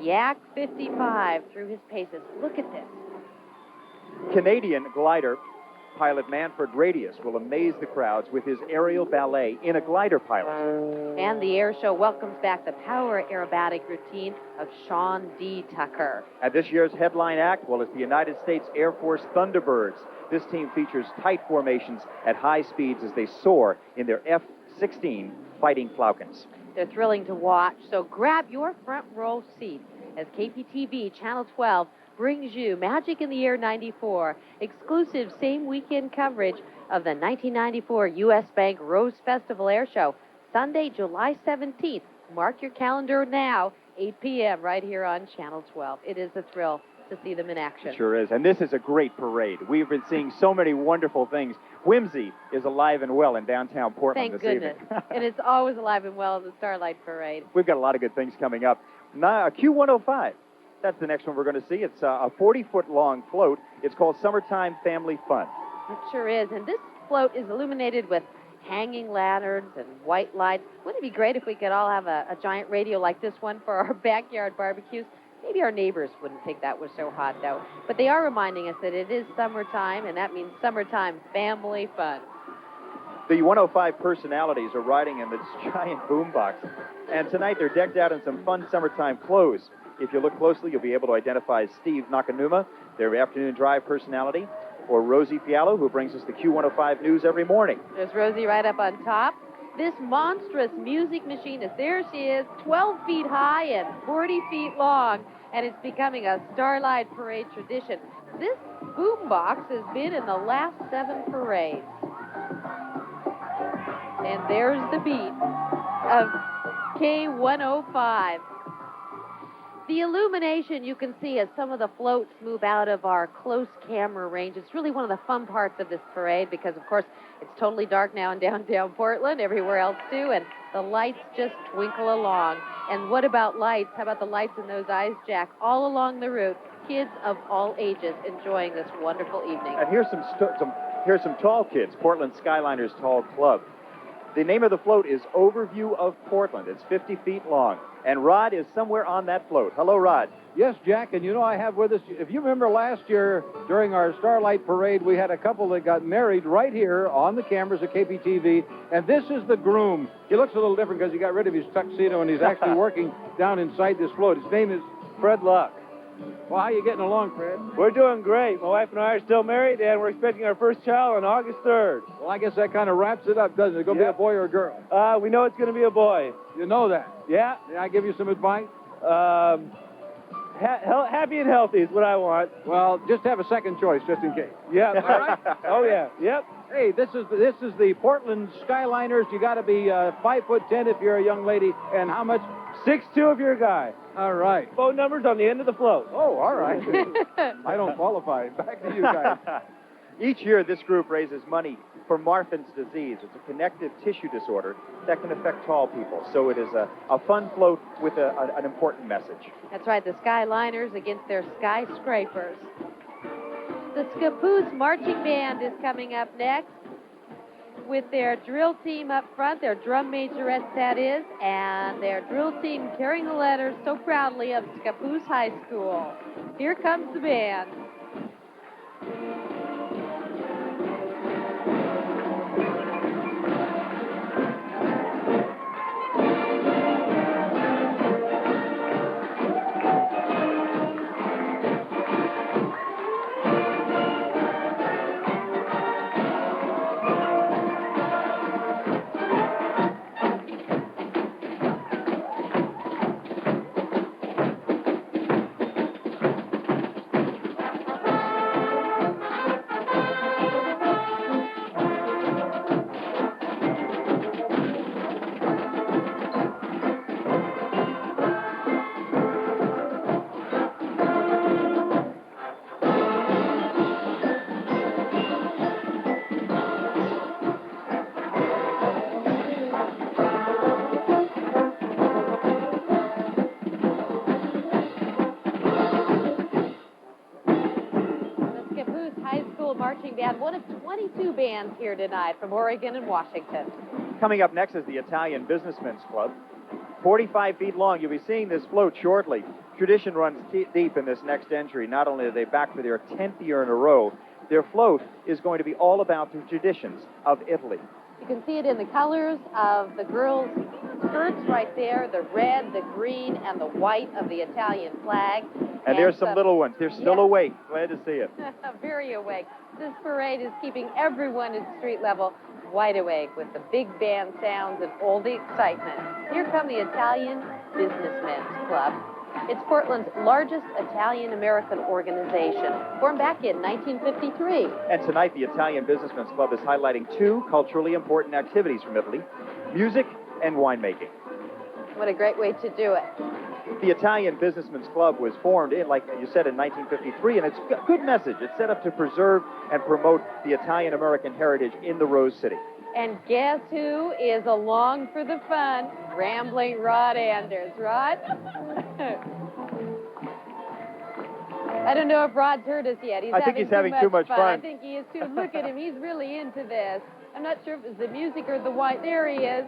Yak 55 through his paces. Look at this. Canadian glider pilot Manfred Radius will amaze the crowds with his aerial ballet in a glider pilot. And the air show welcomes back the power aerobatic routine of Sean D. Tucker. And this year's headline act, well, it's the United States Air Force Thunderbirds. This team features tight formations at high speeds as they soar in their F-16 Fighting Falcons. They're thrilling to watch, so grab your front row seat as KPTV Channel 12 brings you Magic in the Air 94, exclusive same weekend coverage of the 1994 U.S. Bank Rose Festival Air Show, Sunday, July 17th. Mark your calendar now, 8 p.m. right here on Channel 12. It is a thrill to see them in action. It sure is, and this is a great parade. We've been seeing so many wonderful things. Whimsy is alive and well in downtown Portland Thank this goodness. evening. And it's always alive and well in the Starlight Parade. We've got a lot of good things coming up. Now, Q105. That's the next one we're going to see. It's a 40-foot-long float. It's called Summertime Family Fun. It sure is. And this float is illuminated with hanging lanterns and white lights. Wouldn't it be great if we could all have a giant radio like this one for our backyard barbecues? Maybe our neighbors wouldn't think that was so hot, though. But they are reminding us that it is summertime, and that means summertime family fun. The 105 personalities are riding in this giant boombox. And tonight they're decked out in some fun summertime clothes. If you look closely, you'll be able to identify Steve Nakanuma, their afternoon drive personality, or Rosie Fiallo, who brings us the Q105 news every morning. There's Rosie right up on top. This monstrous music machine is, there she is, 12 feet high and 40 feet long, and it's becoming a Starlight Parade tradition. This boombox has been in the last 7 parades. And there's the beat of K105. The illumination you can see as some of the floats move out of our close camera range. It's really one of the fun parts of this parade because, of course, it's totally dark now in downtown Portland, everywhere else too, and the lights just twinkle along. And what about lights? How about the lights in those eyes, Jack? All along the route, kids of all ages enjoying this wonderful evening. And here's some tall kids, Portland Skyliners Tall Club. The name of the float is Overview of Portland. It's 50 feet long. And Rod is somewhere on that float. Hello, Rod. Yes, Jack, and you know I have with us, if you remember last year during our Starlight Parade, we had a couple that got married right here on the cameras at KPTV, and this is the groom. He looks a little different because he got rid of his tuxedo and he's actually working down inside this float. His name is Fred Luck. Well, how are you getting along, Fred? We're doing great. My wife and I are still married, and we're expecting our first child on August 3rd. Well, I guess that kind of wraps it up, doesn't it? Going to be a boy or a girl? We know it's going to be a boy. You know that? Yeah. May I give you some advice? Happy and healthy is what I want. Well, just have a second choice, just in case. Yeah. All right? Oh, yeah. Yep. Hey, this is the Portland Skyliners. You got to be 5'10" if you're a young lady. And how much? 6'2" if you're a guy. All right. Phone number's on the end of the float. Oh, all right. I don't qualify. Back to you guys. Each year, this group raises money for Marfan's disease. It's a connective tissue disorder that can affect tall people. So it is a fun float with an important message. That's right, the Skyliners against their skyscrapers. The Scappoose Marching Band is coming up next with their drill team up front, their drum majorettes, that is, and their drill team carrying the letters so proudly of Scappoose High School. Here comes the band. marching band, one of 22 bands here tonight from Oregon and Washington. Coming up next is the Italian Businessmen's Club. 45 feet long. You'll be seeing this float shortly. Tradition runs deep in this next entry. Not only are they back for their 10th year in a row, their float is going to be all about the traditions of Italy. You can see it in the colors of the girls' skirts right there, the red, the green, and the white of the Italian flag. And there's some little ones. They're still awake. Glad to see it. Very awake. This parade is keeping everyone at street level wide awake with the big band sounds and all the excitement. Here come the Italian Businessmen's Club. It's Portland's largest Italian-American organization, formed back in 1953. And tonight, the Italian Businessmen's Club is highlighting two culturally important activities from Italy, music and winemaking. What a great way to do it. The Italian Businessmen's Club was formed, like you said, in 1953, and it's a good message. It's set up to preserve and promote the Italian-American heritage in the Rose City. And guess who is along for the fun? Rambling Rod Anders. Rod? I don't know if Rod's heard us yet. I think he's having too much fun. I think he is too. Look at him. He's really into this. I'm not sure if it's the music or the wine. There he is.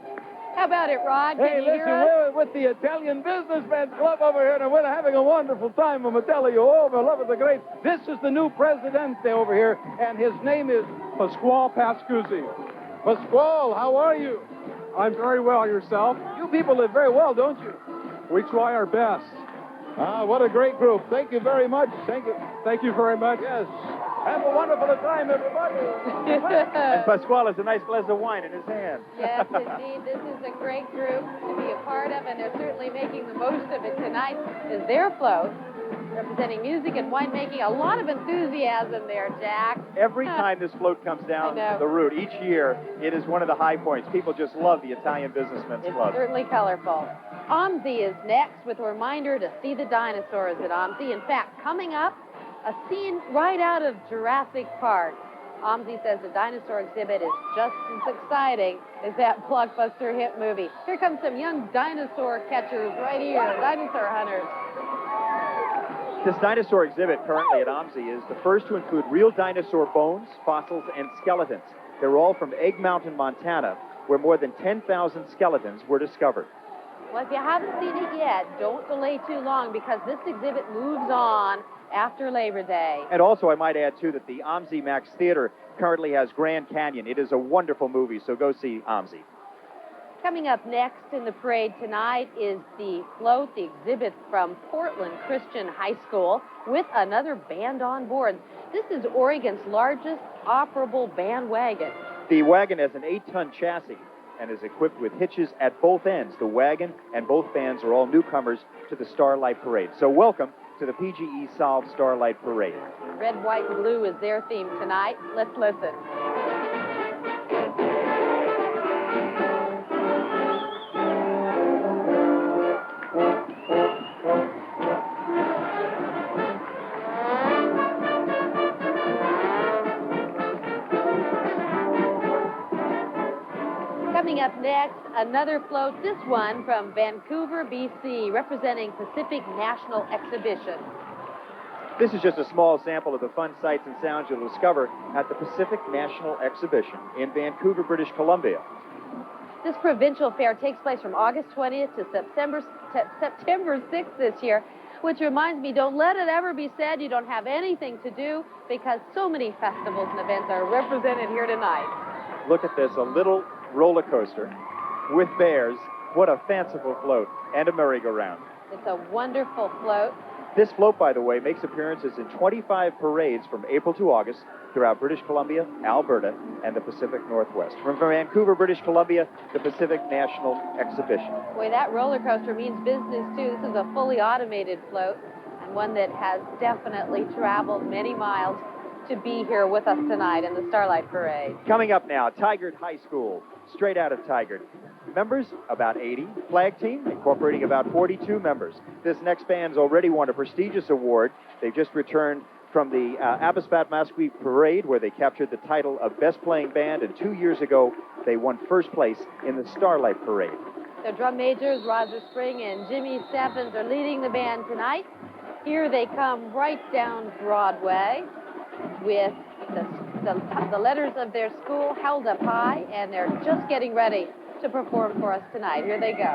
How about it, Rod? Can you hear us? We're with the Italian Businessmen's Club over here, and we're having a wonderful time. I'm going to tell you, over love of the great. This is the new presidente over here, and his name is Pasquale Pascuzzi. Pasquale, how are you? I'm very well. Yourself? You people live very well, don't you? We try our best. What a great group. Thank you very much. Thank you. Thank you very much. Yes. Have a wonderful time, everybody. And Pasquale has a nice glass of wine in his hand. Yes, indeed. This is a great group to be a part of, and they're certainly making the most of it tonight. Is their float, representing music and winemaking. A lot of enthusiasm there, Jack. Every time this float comes down the route, each year, it is one of the high points. People just love the Italian Businessmen's Club. It's certainly colorful. OMSI is next with a reminder to see the dinosaurs at OMSI. In fact, coming up, a scene right out of Jurassic Park. OMSI says the dinosaur exhibit is just as exciting as that blockbuster hit movie. Here come some young dinosaur catchers right here, dinosaur hunters. This dinosaur exhibit currently at OMSI is the first to include real dinosaur bones, fossils, and skeletons. They're all from Egg Mountain, Montana, where more than 10,000 skeletons were discovered. Well, if you haven't seen it yet, don't delay too long because this exhibit moves on after Labor Day. And also, I might add, too, that the OMSI Max Theater currently has Grand Canyon. It is a wonderful movie, so go see OMSI. Coming up next in the parade tonight is the float, the exhibit from Portland Christian High School with another band on board. This is Oregon's largest operable band wagon. The wagon has an 8-ton chassis and is equipped with hitches at both ends. The wagon and both bands are all newcomers to the Starlight Parade. So welcome to the PGE Solve Starlight Parade. Red, white, and blue is their theme tonight. Let's listen. Coming up next, another float, this one from Vancouver, BC, representing Pacific National Exhibition. This is just a small sample of the fun sights and sounds you'll discover at the Pacific National Exhibition in Vancouver, British Columbia. This provincial fair takes place from August 20th to September 6th this year, which reminds me, don't let it ever be said you don't have anything to do because so many festivals and events are represented here tonight. Look at this, a little roller coaster with bears. What a fanciful float, and a merry-go-round. It's a wonderful float. This float, by the way, makes appearances in 25 parades from April to August throughout British Columbia, Alberta, and the Pacific Northwest. From Vancouver, British Columbia, the Pacific National Exhibition. Boy, that roller coaster means business, too. This is a fully automated float and one that has definitely traveled many miles to be here with us tonight in the Starlight Parade. Coming up now, Tigard High School, straight out of Tigard. Members, about 80. Flag team, incorporating about 42 members. This next band's already won a prestigious award. They've just returned from the Abbotsford Masquerade Parade, where they captured the title of Best Playing Band, and 2 years ago, they won first place in the Starlight Parade. The drum majors, Roger Spring and Jimmy Stephens, are leading the band tonight. Here they come right down Broadway with the the letters of their school held up high, and they're just getting ready to perform for us tonight. Here they go.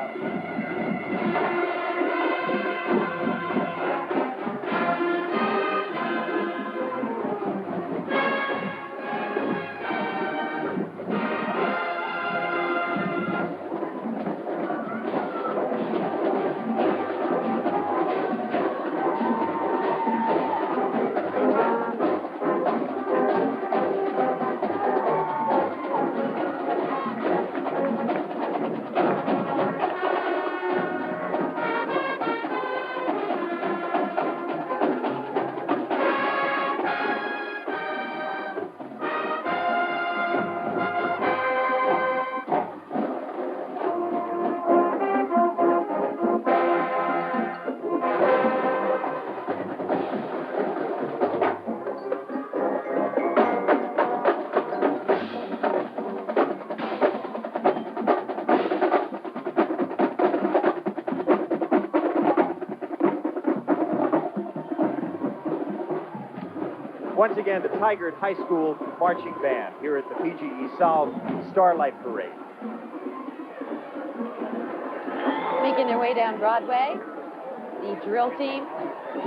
Once again, the Tigard High School Marching Band here at the PGE Solve Starlight Parade. Making their way down Broadway, the drill team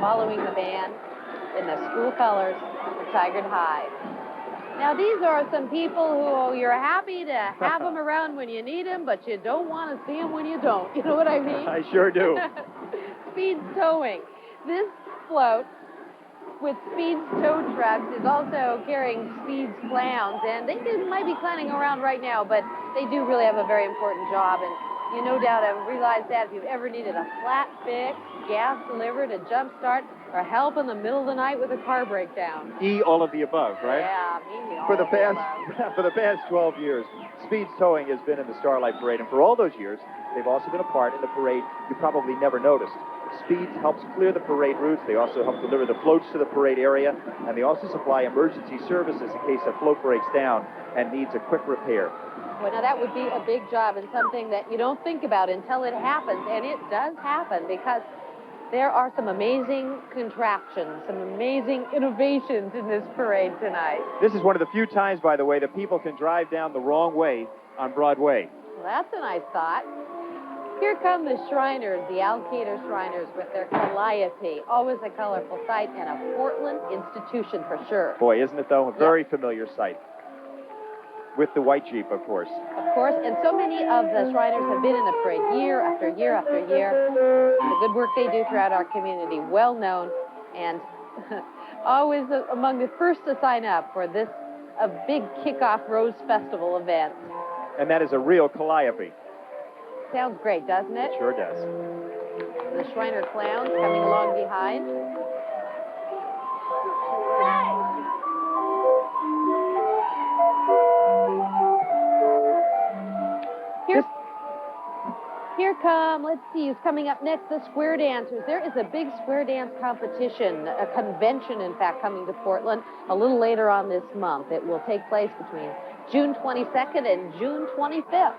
following the band in the school colors of Tigard High. Now, these are some people who you're happy to have them around when you need them, but you don't want to see them when you don't. You know what I mean? I sure do. Speed's Towing. This float with Speed's tow trucks is also carrying Speed's clowns, and they might be clowning around right now, but they do really have a very important job, and you no doubt have realized that if you've ever needed a flat fix, gas delivered, a jump start, or help in the middle of the night with a car breakdown. All of the above, right? Yeah, me. For the past 12 years, Speed's Towing has been in the Starlight Parade, and for all those years, they've also been a part in the parade you probably never noticed. Speeds helps clear the parade routes. They also help deliver the floats to the parade area, and they also supply emergency services in case a float breaks down and needs a quick repair. Well, now that would be a big job and something that you don't think about until it happens, and it does happen because there are some amazing contraptions, some amazing innovations in this parade tonight. This is one of the few times, by the way, that people can drive down the wrong way on Broadway. Well, that's a nice thought. Here come the Shriners, the Alligator Shriners, with their calliope. Always a colorful sight and a Portland institution for sure. Boy, isn't it, though? A very familiar sight. With the white Jeep, of course. Of course, and so many of the Shriners have been in the parade year after year after year. The good work they do throughout our community, well known, and always among the first to sign up for this a big kickoff Rose Festival event. And that is a real calliope. Sounds great, doesn't it? Sure does. The Shriner clowns coming along behind. Here come, let's see, who's coming up next, the Square Dancers. There is a big square dance competition, a convention, in fact, coming to Portland a little later on this month. It will take place between June 22nd and June 25th.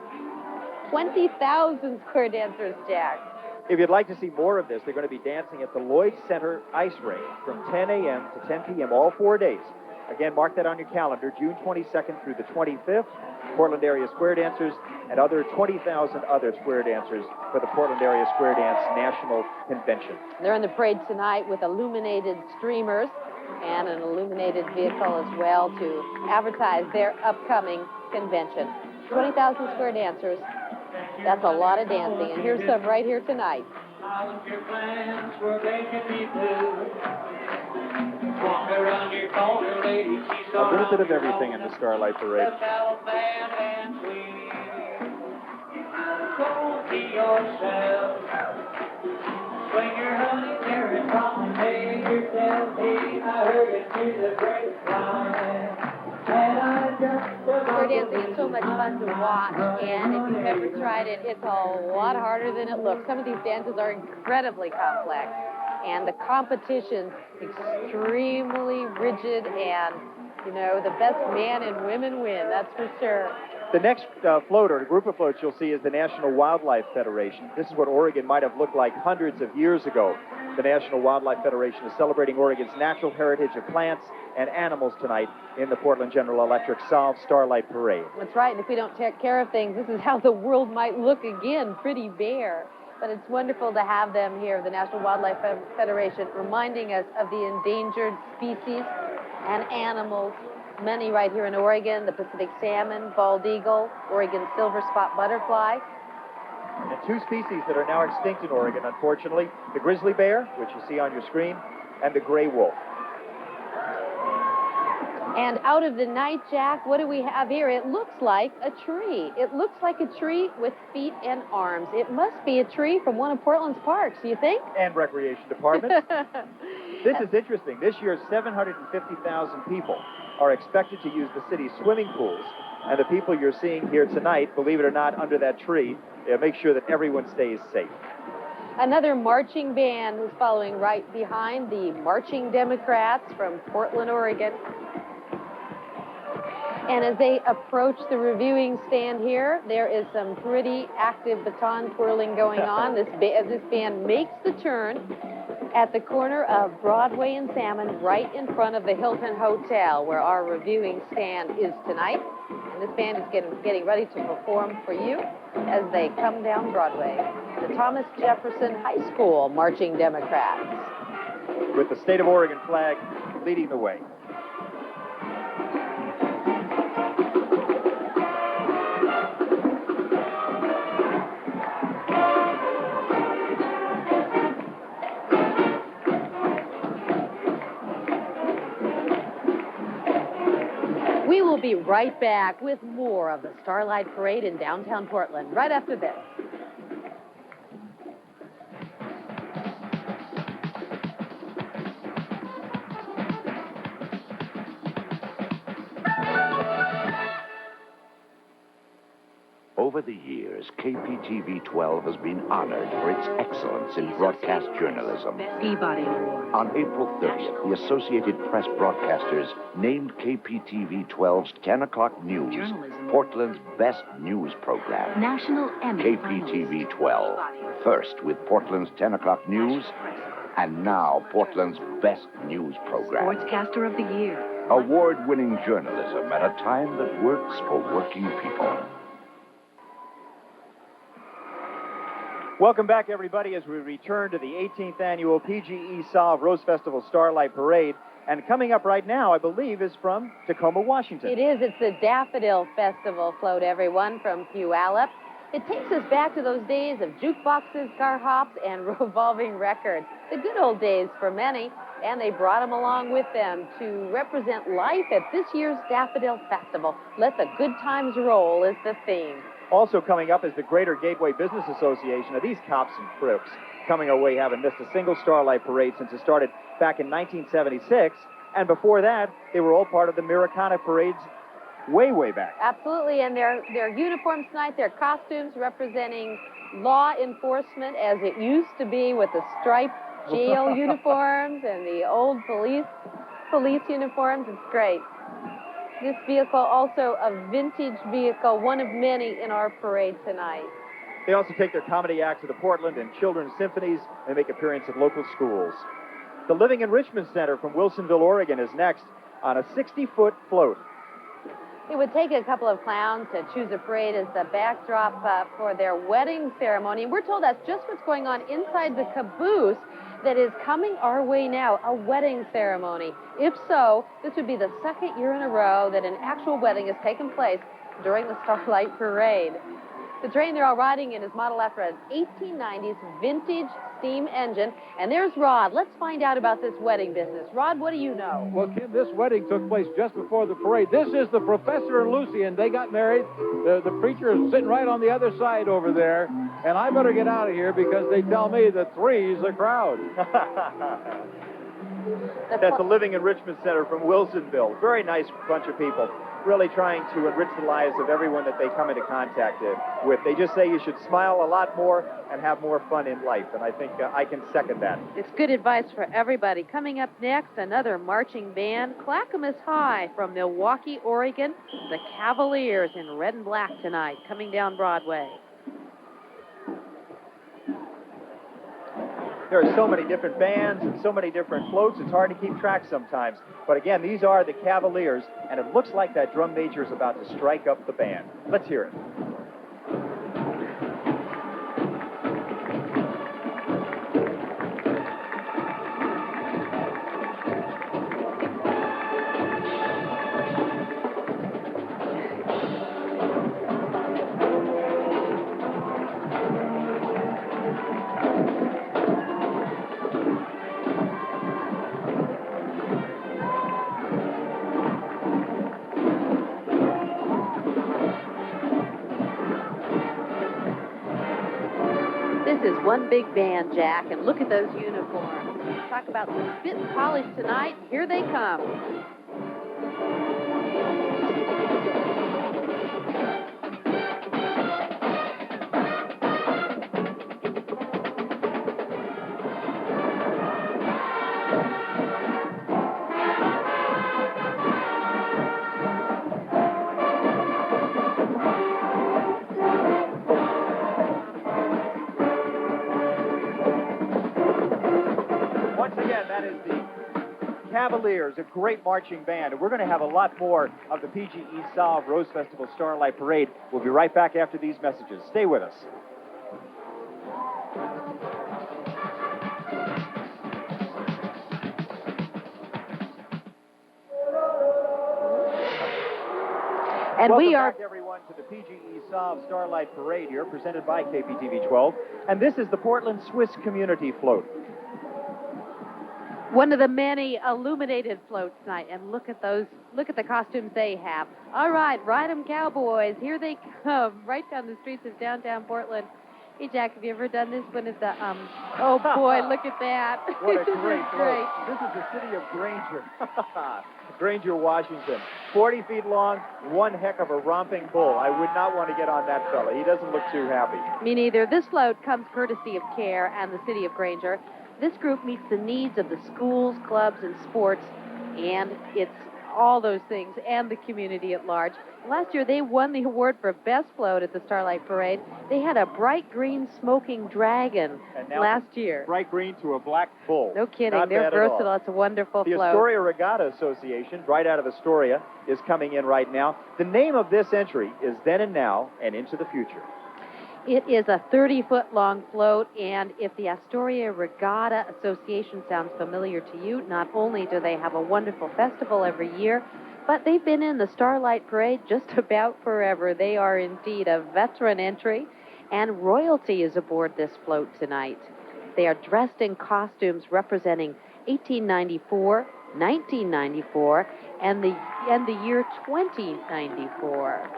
20,000 square dancers, Jack. If you'd like to see more of this, they're going to be dancing at the Lloyd Center Ice Rink from 10 a.m. to 10 p.m. all 4 days. Again, mark that on your calendar, June 22nd through the 25th. Portland area square dancers and other 20,000 other square dancers for the Portland area Square Dance National Convention. They're in the parade tonight with illuminated streamers and an illuminated vehicle as well to advertise their upcoming convention. 20,000 square dancers. That's a lot of dancing, and here's some right here tonight. A little bit of everything in the Starlight Parade. Swing your honey carrot from the day yourself, I heard it through the grapevine. Square dancing is so much fun to watch, and if you've ever tried it, it's a lot harder than it looks. Some of these dances are incredibly complex, and the competition's extremely rigid, and, you know, the best man and women win, that's for sure. The next float, or group of floats you'll see, is the National Wildlife Federation. This is what Oregon might have looked like hundreds of years ago. The National Wildlife Federation is celebrating Oregon's natural heritage of plants and animals tonight in the Portland General Electric Solve Starlight Parade. That's right, and if we don't take care of things, this is how the world might look again, pretty bare. But it's wonderful to have them here, the National Wildlife Federation, reminding us of the endangered species and animals. Many right here in Oregon, the Pacific salmon, bald eagle, Oregon silver spot butterfly. And two species that are now extinct in Oregon, unfortunately, the grizzly bear, which you see on your screen, and the gray wolf. And out of the night, Jack, what do we have here? It looks like a tree. It looks like a tree with feet and arms. It must be a tree from one of Portland's parks, do you think? And Recreation Department. This is interesting. This year, 750,000 people are expected to use the city's swimming pools. And the people you're seeing here tonight, believe it or not, under that tree, make sure that everyone stays safe. Another marching band is following right behind the Marching Democrats from Portland, Oregon. And as they approach the reviewing stand here, there is some pretty active baton twirling going on. This band makes the turn at the corner of Broadway and Salmon, right in front of the Hilton Hotel, where our reviewing stand is tonight. And this band is getting ready to perform for you as they come down Broadway. The Thomas Jefferson High School Marching Democrats. With the state of Oregon flag leading the way. We will be right back with more of the Starlight Parade in downtown Portland right after this. Over the years, KPTV 12 has been honored for its excellence in broadcast journalism. Peabody. On April 30th, the Associated Press Broadcasters named KPTV 12's 10 o'clock news Portland's best news program. National Emmy KPTV 12, first with Portland's 10 o'clock news, and now Portland's best news program. Sportscaster of the Year. Award-winning journalism at a time that works for working people. Welcome back, everybody, as we return to the 18th annual PGE Solve Rose Festival Starlight Parade. And coming up right now, I believe, is from Tacoma, Washington. It is. It's the Daffodil Festival float, everyone, from Puyallup. It takes us back to those days of jukeboxes, car hops, and revolving records. The good old days for many, and they brought them along with them to represent life at this year's Daffodil Festival. Let the good times roll is the theme. Also coming up is the Greater Gateway Business Association. Now, these cops and crooks coming our way haven't missed a single Starlight Parade since it started back in 1976. And before that, they were all part of the Americana parades way, way back. Absolutely, and their uniforms tonight, their costumes representing law enforcement as it used to be with the striped jail uniforms and the old police uniforms. It's great. This vehicle also a vintage vehicle, one of many in our parade tonight. They also take their comedy acts to the Portland and Children's Symphonies and make appearances at local schools. The Living Enrichment Center from Wilsonville, Oregon is next on a 60-foot float. It would take a couple of clowns to choose a parade as the backdrop for their wedding ceremony. And we're told that's just what's going on inside the caboose that is coming our way now, a wedding ceremony. If so, this would be the second year in a row that an actual wedding has taken place during the Starlight Parade. The train they're all riding in is modeled after an 1890s vintage steam engine. And there's Rod. Let's find out about this wedding business. Rod, what do you know? Well, Kim, this wedding took place just before the parade. This is the professor and Lucy, and they got married. The preacher is sitting right on the other side over there. And I better get out of here because they tell me that three's a crowd. That's the Living Enrichment Center from Wilsonville. Very nice bunch of people, really trying to enrich the lives of everyone that they come into contact with. They just say you should smile a lot more and have more fun in life, and I think I can second that. It's good advice for everybody. Coming up next, another marching band, Clackamas High from Milwaukee, Oregon. The Cavaliers in red and black tonight, coming down Broadway. There are so many different bands and so many different floats, it's hard to keep track sometimes. But again, these are the Cavaliers, and it looks like that drum major is about to strike up the band. Let's hear it. This is one big band, Jack, and look at those uniforms. Talk about some spit and polish tonight. Here they come. Once again, that is the Cavaliers, a great marching band. And we're going to have a lot more of the PGE Solve Rose Festival Starlight Parade. We'll be right back after these messages. Stay with us. And Welcome we are back, everyone, to the PGE Solve Starlight Parade here, presented by KPTV 12. And this is the Portland Swiss Community Float. one of the many illuminated floats tonight. And look at those, look at the costumes they have. All right, ride 'em cowboys. Here they come, right down the streets of downtown Portland. Hey, Jack, have you ever done this one at the, oh boy, look at that. What a This is great float. This is the city of Granger. Granger, Washington. 40 feet long, one heck of a romping bull. I would not want to get on that fella. He doesn't look too happy. Me neither. This float comes courtesy of CARE and the city of Granger. This group meets the needs of the schools, clubs, and sports, and it's all those things, and the community at large. Last year, they won the award for Best Float at the Starlight Parade. They had a bright green smoking dragon And now last year. Bright green to a black bull. No kidding. Not They're bad at all. versatile. It's a wonderful The float. Astoria Regatta Association, right out of Astoria, is coming in right now. The name of this entry is Then and Now and Into the Future. It is a 30-foot-long float, and if the Astoria Regatta Association sounds familiar to you, not only do they have a wonderful festival every year, but they've been in the Starlight Parade just about forever. They are indeed a veteran entry, and royalty is aboard this float tonight. They are dressed in costumes representing 1894, 1994, and the year 2094.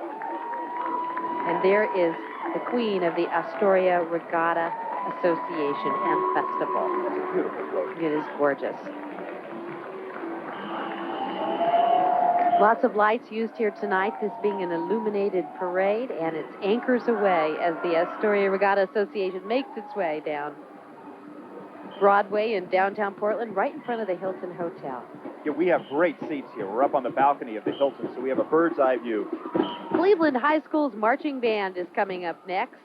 And there is the queen of the Astoria Regatta Association and Festival. It's a beautiful float. It is gorgeous. Lots of lights used here tonight, this being an illuminated parade, and it's anchors away as the Astoria Regatta Association makes its way down Broadway in downtown Portland, right in front of the Hilton Hotel. Yeah, we have great seats here. We're up on the balcony of the Hilton, so we have a bird's eye view. Cleveland High School's marching band is coming up next.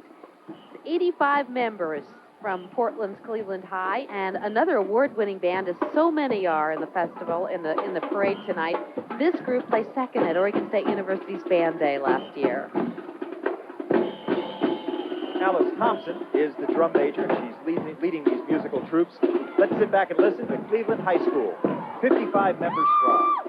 85 members from Portland's Cleveland High, and another award-winning band, as so many are in the festival, in the parade tonight. This group placed second at Oregon State University's Band Day last year. Alice Thompson is the drum major. She's leading these musical troops. Let's sit back and listen to Cleveland High School, 55 members strong.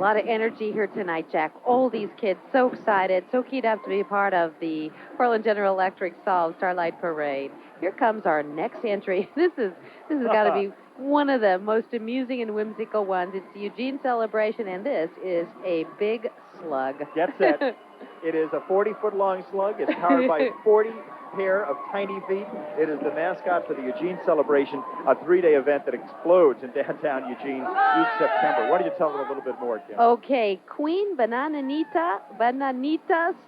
lot of energy here tonight, Jack. All these kids so excited, so keyed up to be part of the Portland General Electric Solve Starlight Parade. Here comes our next entry. This has got to be one of the most amusing and whimsical ones. It's the Eugene celebration, and this is a big slug. Get set. It is a 40-foot-long slug. It's powered by 40 pair of tiny feet. It is the mascot for the Eugene celebration, a 3-day event that explodes in downtown Eugene each September. Why don't you tell them a little bit more, Kim? Okay, Queen Bananita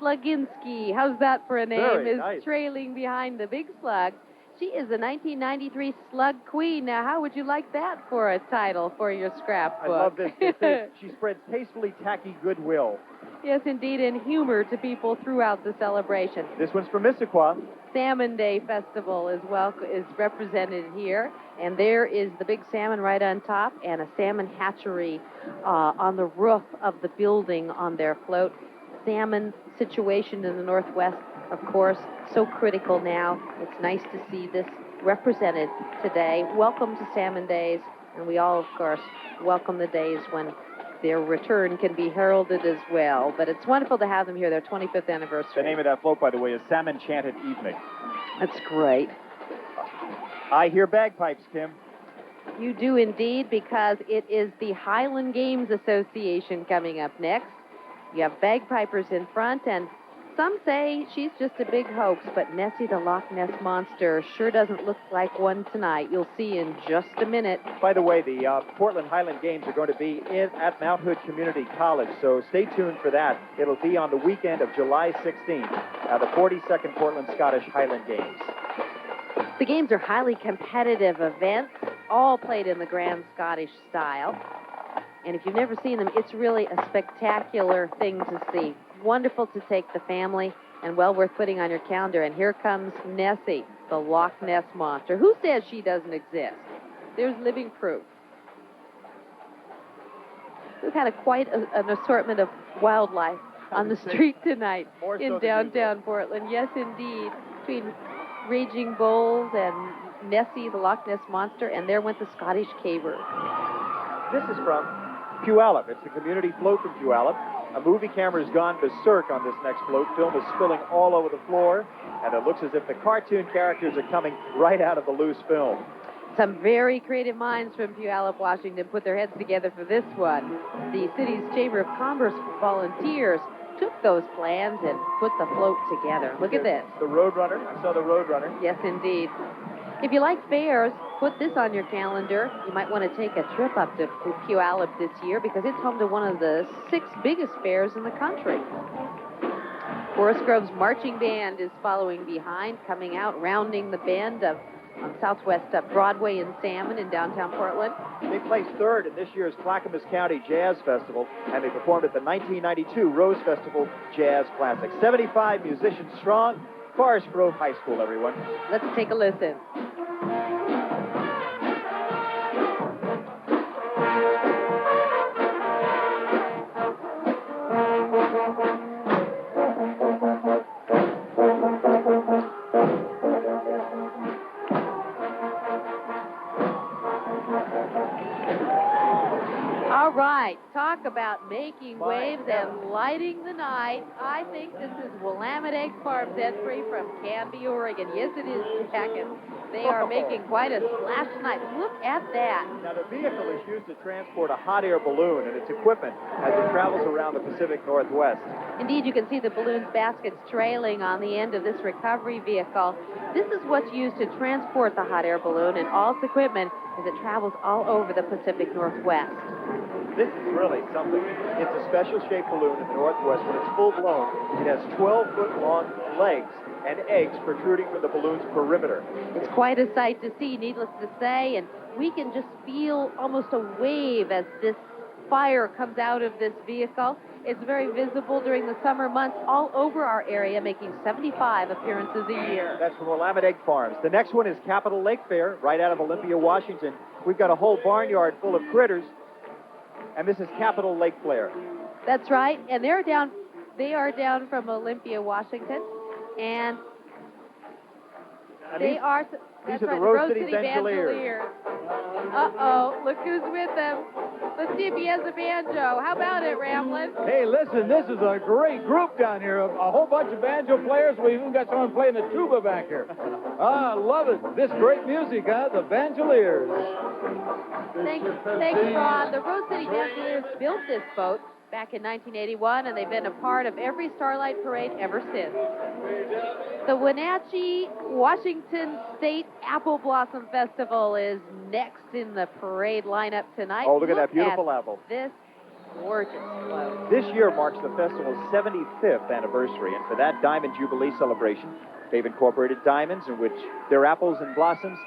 Sluginski. How's that for a name? Very is nice. Trailing behind the big slug. She is the 1993 Slug Queen. Now, how would you like that for a title for your scrapbook? I love this. She spreads tastefully tacky goodwill. Yes, indeed, and humor to people throughout the celebration. This one's from Issaquah. Salmon Day Festival is represented here, and there is the big salmon right on top and a salmon hatchery on the roof of the building on their float. Salmon situation in the Northwest, of course, so critical now. It's nice to see this represented today. Welcome to Salmon Days, and we all, of course, welcome the days when their return can be heralded as well. But it's wonderful to have them here, their 25th anniversary. The name of that float, by the way, is Salmon Chanted Evening. That's great. I hear bagpipes, Kim. You do indeed, because it is the Highland Games Association coming up next. You have bagpipers in front, and some say she's just a big hoax, but Nessie the Loch Ness Monster sure doesn't look like one tonight. You'll see in just a minute. By the way, the Portland Highland Games are going to be at Mount Hood Community College, so stay tuned for that. It'll be on the weekend of July 16th, the 42nd Portland Scottish Highland Games. The games are highly competitive events, all played in the Grand Scottish style. And if you've never seen them, it's really a spectacular thing to see. Wonderful to take the family, and well worth putting on your calendar. And here comes Nessie, the Loch Ness Monster. Who says she doesn't exist? There's living proof. We've had quite an assortment of wildlife on the street tonight in downtown Portland. Yes, indeed. Between raging bulls and Nessie, the Loch Ness Monster, and there went the Scottish caver. This is from Puyallup. It's the community float from Puyallup. A movie camera's gone berserk on this next float. Film is spilling all over the floor, and it looks as if the cartoon characters are coming right out of the loose film. Some very creative minds from Puyallup, Washington, put their heads together for this one. The city's Chamber of Commerce volunteers took those plans and put the float together. Look at this. The Roadrunner. I saw the Roadrunner. Yes, indeed. If you like fairs, put this on your calendar. You might want to take a trip up to Puyallup this year, because it's home to one of the 6 biggest fairs in the country. Forest Grove's marching band is following behind, coming out, rounding the bend on Southwest Broadway and Salmon in downtown Portland. They placed 3rd in this year's Clackamas County Jazz Festival, and they performed at the 1992 Rose Festival Jazz Classic. 75 musicians strong. Forest Grove High School, everyone. Let's take a listen. All right, talk about making waves and lighting the night. I think this is Willamette Egg Farm's entry from Canby, Oregon. Yes, it is, Jack. They are making quite a splash tonight. Look at that. Now, the vehicle is used to transport a hot air balloon and its equipment as it travels around the Pacific Northwest. Indeed, you can see the balloon's baskets trailing on the end of this recovery vehicle. This is what's used to transport the hot air balloon and all its equipment as it travels all over the Pacific Northwest. This is really something. It's a special shaped balloon in the Northwest. When it's full blown, it has 12-foot long legs and eggs protruding from the balloon's perimeter. It's quite a sight to see, needless to say, and we can just feel almost a wave as this fire comes out of this vehicle. It's very visible during the summer months all over our area, making 75 appearances a year. That's from Willamette Egg Farms. The next one is Capitol Lake Fair, right out of Olympia, Washington. We've got a whole barnyard full of critters, and this is Capitol Lake Fair. That's right, and they are down from Olympia, Washington, and they are These That's are right, the Rose City Bandoliers. Uh-oh, look who's with them. Let's see if he has a banjo. How about it, Ramblin'? Hey, listen, this is a great group down here. A whole bunch of banjo players. We even got someone playing the tuba back here. I love it. This great music, huh? The Bandoliers. Thanks, Ron. The Rose City Bandoliers built this boat back in 1981, and they've been a part of every Starlight Parade ever since. The Wenatchee Washington State Apple Blossom Festival is next in the parade lineup tonight. Oh, look at that beautiful apple. This gorgeous float. This year marks the festival's 75th anniversary, and for that Diamond Jubilee celebration, they've incorporated diamonds in which their apples and blossoms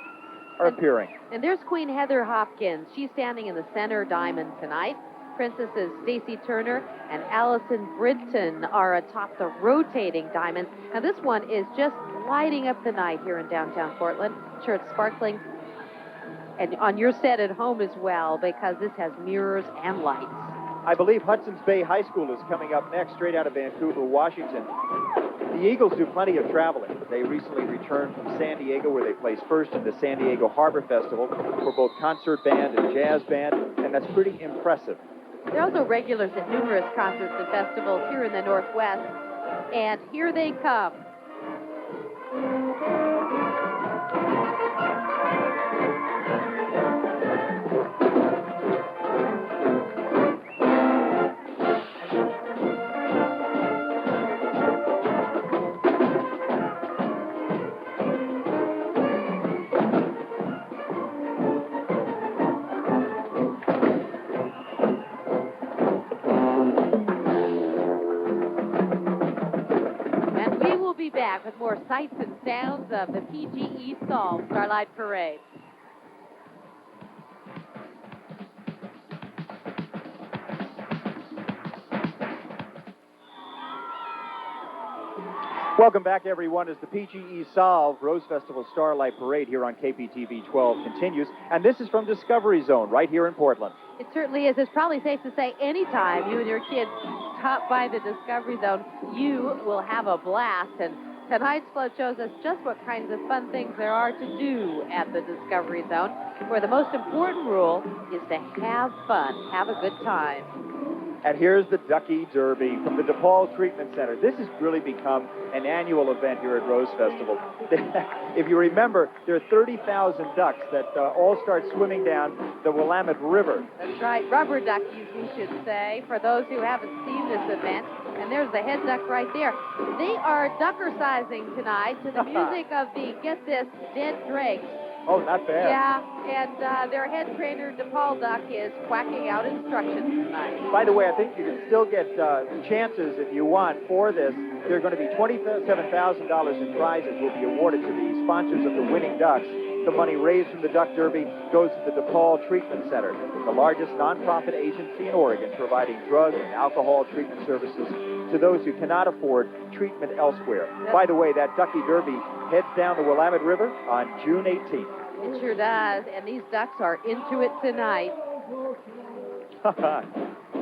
are appearing. And there's Queen Heather Hopkins. She's standing in the center diamond tonight. Princesses Stacy Turner and Allison Bridton are atop the rotating diamond. Now this one is just lighting up the night here in downtown Portland. I'm sure it's sparkling. And on your set at home as well, because this has mirrors and lights. I believe Hudson's Bay High School is coming up next, straight out of Vancouver, Washington. The Eagles do plenty of traveling. They recently returned from San Diego, where they placed first in the San Diego Harbor Festival for both concert band and jazz band, and that's pretty impressive. They're also regulars at numerous concerts and festivals here in the Northwest. And here they come. Back with more sights and sounds of the PGE Solve Starlight Parade. Welcome back, everyone, as the PGE Solve Rose Festival Starlight Parade here on KPTV 12 continues. And this is from Discovery Zone right here in Portland. It certainly is. It's probably safe to say anytime you and your kids stop by the Discovery Zone, you will have a blast. And tonight's float shows us just what kinds of fun things there are to do at the Discovery Zone, where the most important rule is to have fun, have a good time. And here's the Ducky Derby from the DePaul Treatment Center. This has really become an annual event here at Rose Festival. If you remember, there are 30,000 ducks that all start swimming down the Willamette River. That's right, rubber duckies, we should say, for those who haven't seen this event. And there's the head duck right there. They are duckersizing tonight to the music of the, get this, Dead Drakes. Oh, not bad. Yeah, and their head trainer, DePaul Duck, is quacking out instructions tonight. By the way, I think you can still get chances if you want for this. There are going to be $27,000 in prizes will be awarded to the sponsors of the winning ducks. The money raised from the Duck Derby goes to the DePaul Treatment Center, the largest nonprofit agency in Oregon providing drug and alcohol treatment services to those who cannot afford treatment elsewhere. By the way, that Ducky Derby heads down the Willamette River on June 18th. It sure does, and these ducks are into it tonight.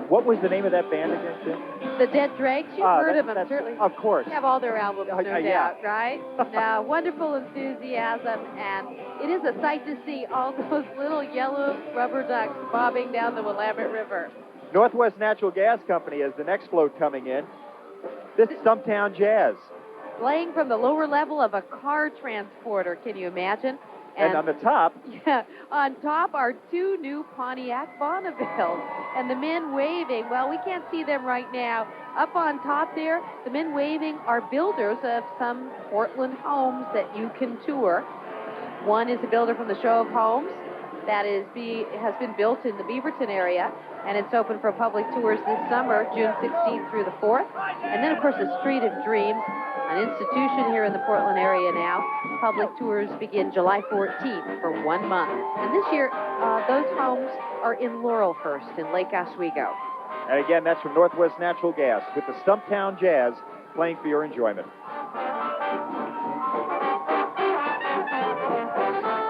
What was the name of that band again, Tim? The Dead Drakes, you've heard of them, certainly. Of course. You have all their albums, no doubt, right? Wonderful enthusiasm, and it is a sight to see all those little yellow rubber ducks bobbing down the Willamette River. Northwest Natural Gas Company is the next float coming in. This is Stumptown Jazz. Playing from the lower level of a car transporter, can you imagine? And on the top? Yeah, on top are two new Pontiac Bonnevilles. And the men waving, well, we can't see them right now. Up on top there, the men waving are builders of some Portland homes that you can tour. One is a builder from the Show of Homes that has been built in the Beaverton area, and it's open for public tours this summer, June 16th through the 4th. And then, of course, the Street of Dreams, an institution here in the Portland area now. Public tours begin July 14th for 1 month. And this year, those homes are in Laurelhurst in Lake Oswego. And again, that's from Northwest Natural Gas with the Stumptown Jazz playing for your enjoyment.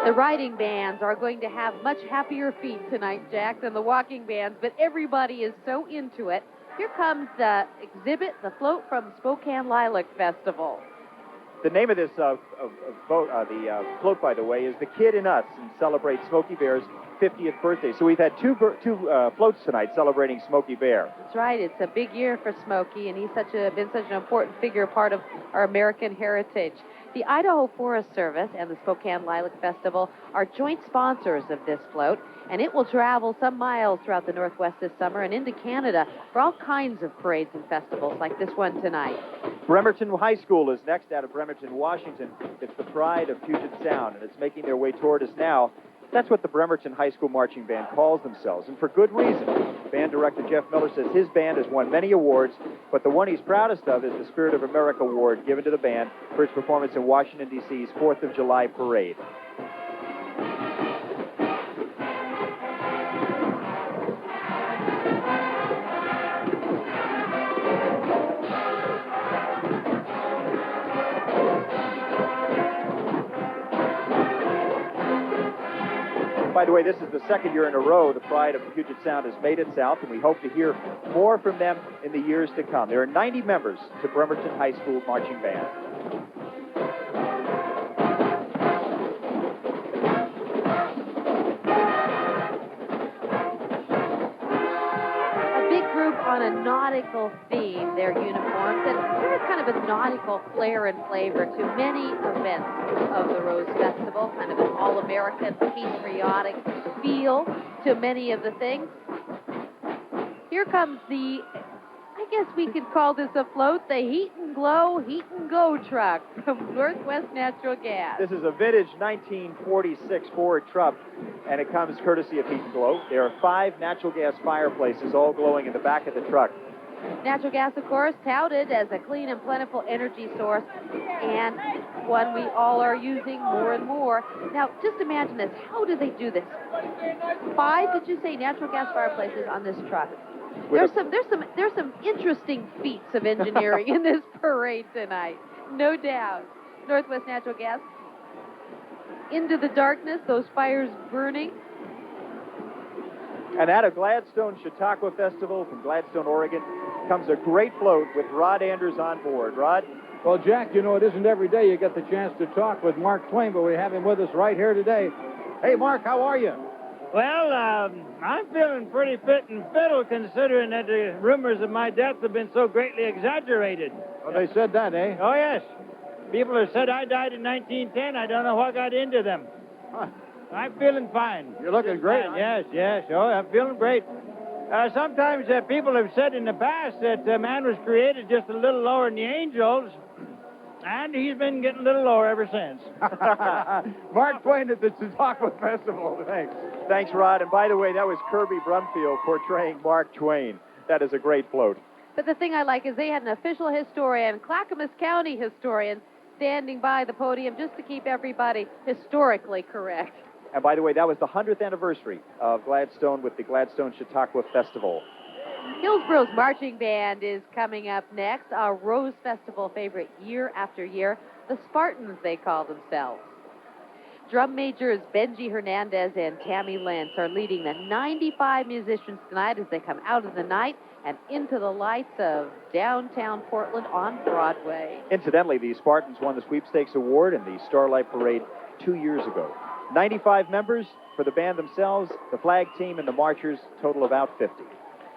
The riding bands are going to have much happier feet tonight, Jack, than the walking bands, but everybody is so into it. Here comes the exhibit, the float from Spokane Lilac Festival. The name of this float, by the way, is The Kid in Us, and celebrates Smokey Bear's 50th birthday. So we've had two floats tonight celebrating Smokey Bear. That's right. It's a big year for Smokey, and he's been such an important figure, part of our American heritage. The Idaho Forest Service and the Spokane Lilac Festival are joint sponsors of this float, and it will travel some miles throughout the Northwest this summer and into Canada for all kinds of parades and festivals like this one tonight. Bremerton High School is next out of Bremerton, Washington. It's the pride of Puget Sound, and it's making their way toward us now. That's what the Bremerton High School Marching Band calls themselves, and for good reason. Band director Jeff Miller says his band has won many awards, but the one he's proudest of is the Spirit of America Award given to the band for its performance in Washington, D.C.'s 4th of July parade. By the way, this is the second year in a row the pride of Puget Sound has made it south, and we hope to hear more from them in the years to come. There are 90 members to Bremerton High School Marching Band. A big group on a nautical theme, their uniforms, and there's kind of a nautical flair and flavor to many events of the Rose Festival, kind of an all-American patriotic feel to many of the things. Here comes I guess we could call this a float, the Heat and Glow, Heat and Go truck from Northwest Natural Gas. This is a vintage 1946 Ford truck, and it comes courtesy of Heat and Glow. There are 5 natural gas fireplaces all glowing in the back of the truck. Natural gas, of course, touted as a clean and plentiful energy source, and one we all are using more and more. Now, just imagine this. How do they do this? 5, did you say, natural gas fireplaces on this truck? There's some interesting feats of engineering in this parade tonight, no doubt. Northwest Natural Gas. Into the darkness, those fires burning. And out of Gladstone Chautauqua Festival from Gladstone, Oregon, comes a great float with Rod Anders on board. Rod? Well, Jack, you know, it isn't every day you get the chance to talk with Mark Twain, but we have him with us right here today. Hey, Mark, how are you? Well, I'm feeling pretty fit and fiddle considering that the rumors of my death have been so greatly exaggerated. Well, they said that, eh? Oh, yes. People have said I died in 1910. I don't know what got into them. Huh. I'm feeling fine. You're looking great. Yes. Oh, I'm feeling great. Sometimes people have said in the past that man was created just a little lower than the angels, and he's been getting a little lower ever since. Mark Twain at the Chautauqua Festival. Thanks. Thanks, Rod. And by the way, that was Kirby Brumfield portraying Mark Twain. That is a great float. But the thing I like is they had an official historian, Clackamas County historian, standing by the podium just to keep everybody historically correct. And by the way, that was the 100th anniversary of Gladstone with the Gladstone Chautauqua Festival. Hillsborough's marching band is coming up next, a Rose Festival favorite year after year. The Spartans, they call themselves. Drum majors Benji Hernandez and Tammy Lentz are leading the 95 musicians tonight as they come out of the night and into the lights of downtown Portland on Broadway. Incidentally, the Spartans won the Sweepstakes Award in the Starlight Parade 2 years ago. 95 members for the band themselves, the flag team, and the marchers, total about 50.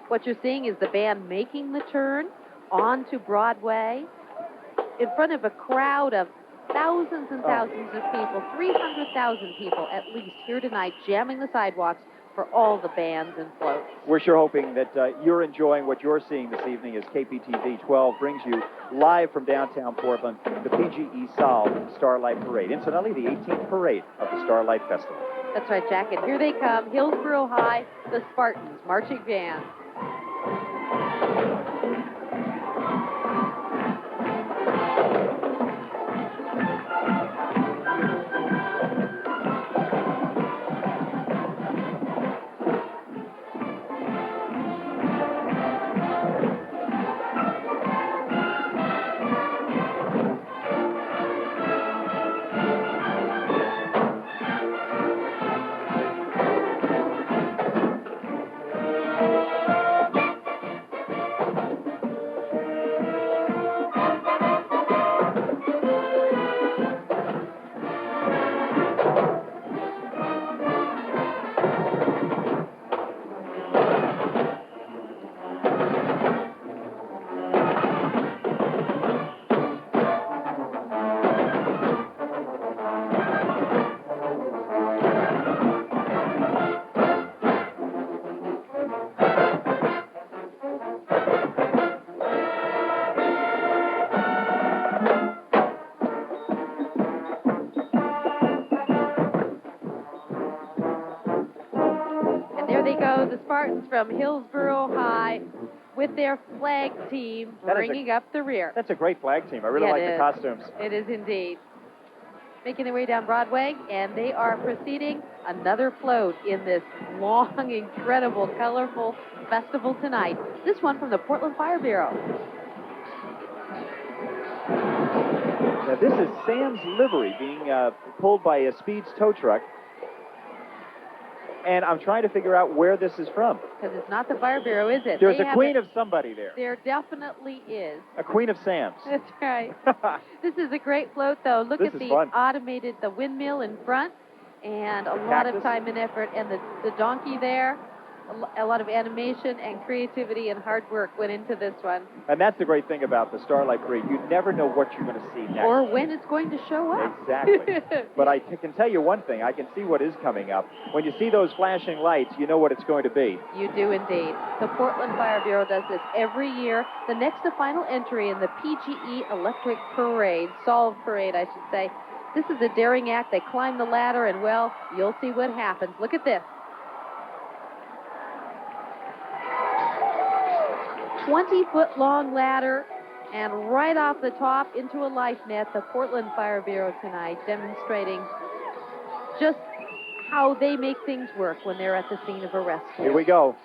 What you're seeing is the band making the turn onto Broadway in front of a crowd of thousands and thousands of people, 300,000 people at least here tonight, jamming the sidewalks for all the bands and floats. We're sure hoping that you're enjoying what you're seeing this evening as KPTV 12 brings you live from downtown Portland, the PGE Solve Starlight Parade. Incidentally, the 18th parade of the Starlight Festival. That's right, Jack, and here they come, Hillsborough High, the Spartans marching band. Spartans from Hillsborough High with their flag team bringing up the rear. That's a great flag team. I really like the costumes. It is indeed. Making their way down Broadway, and they are proceeding another float in this long, incredible, colorful festival tonight. This one from the Portland Fire Bureau. Now, this is Sam's livery being pulled by a Speed's tow truck. And I'm trying to figure out where this is from. Because it's not the Fire Bureau, is it? There's a queen of somebody there. There definitely is. A queen of Sam's. That's right. This is a great float, though. Look This at is the fun. automated, the windmill in front, and a lot of time and effort. And the donkey there, a lot of animation and creativity and hard work went into this one. And that's the great thing about the Starlight Parade. You never know what you're going to see next. Or when it's going to show up. Exactly. But I can tell you one thing. I can see what is coming up. When you see those flashing lights, you know what it's going to be. You do indeed. The Portland Fire Bureau does this every year. The next to final entry in the PGE Electric Parade, Solve Parade, I should say. This is a daring act. They climb the ladder, and, well, you'll see what happens. Look at this. 20-foot-long ladder, and right off the top into a life net, the Portland Fire Bureau tonight demonstrating just how they make things work when they're at the scene of a rescue. Here we go.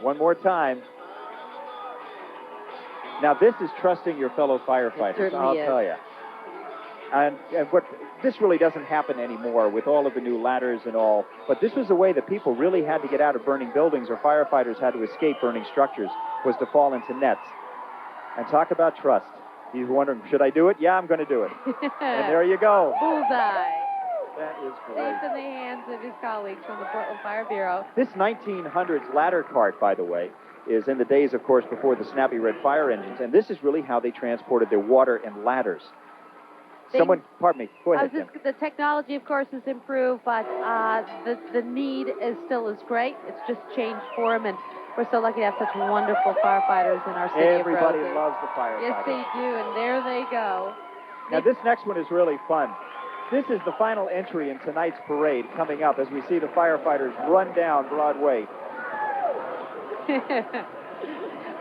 One more time. Now, this is trusting your fellow firefighters, I'll tell you. And what this really doesn't happen anymore with all of the new ladders and all, but this was the way that people really had to get out of burning buildings, or firefighters had to escape burning structures, was to fall into nets. And talk about trust. He's wondering, should I do it? Yeah, I'm going to do it. And there you go. Bullseye. That is great. Safe in the hands of his colleagues from the Portland Fire Bureau. This 1900s ladder cart, by the way, is in the days, of course, before the snappy red fire engines, and this is really how they transported their water and ladders. Pardon me, go ahead, Jim. The technology, of course, has improved, but the need is still as great. It's just changed for them, and we're so lucky to have such wonderful firefighters in our city Everybody of Roses. loves the firefighters. Yes, they do, and there they go. Now, this next one is really fun. This is the final entry in tonight's parade coming up as we see the firefighters run down Broadway.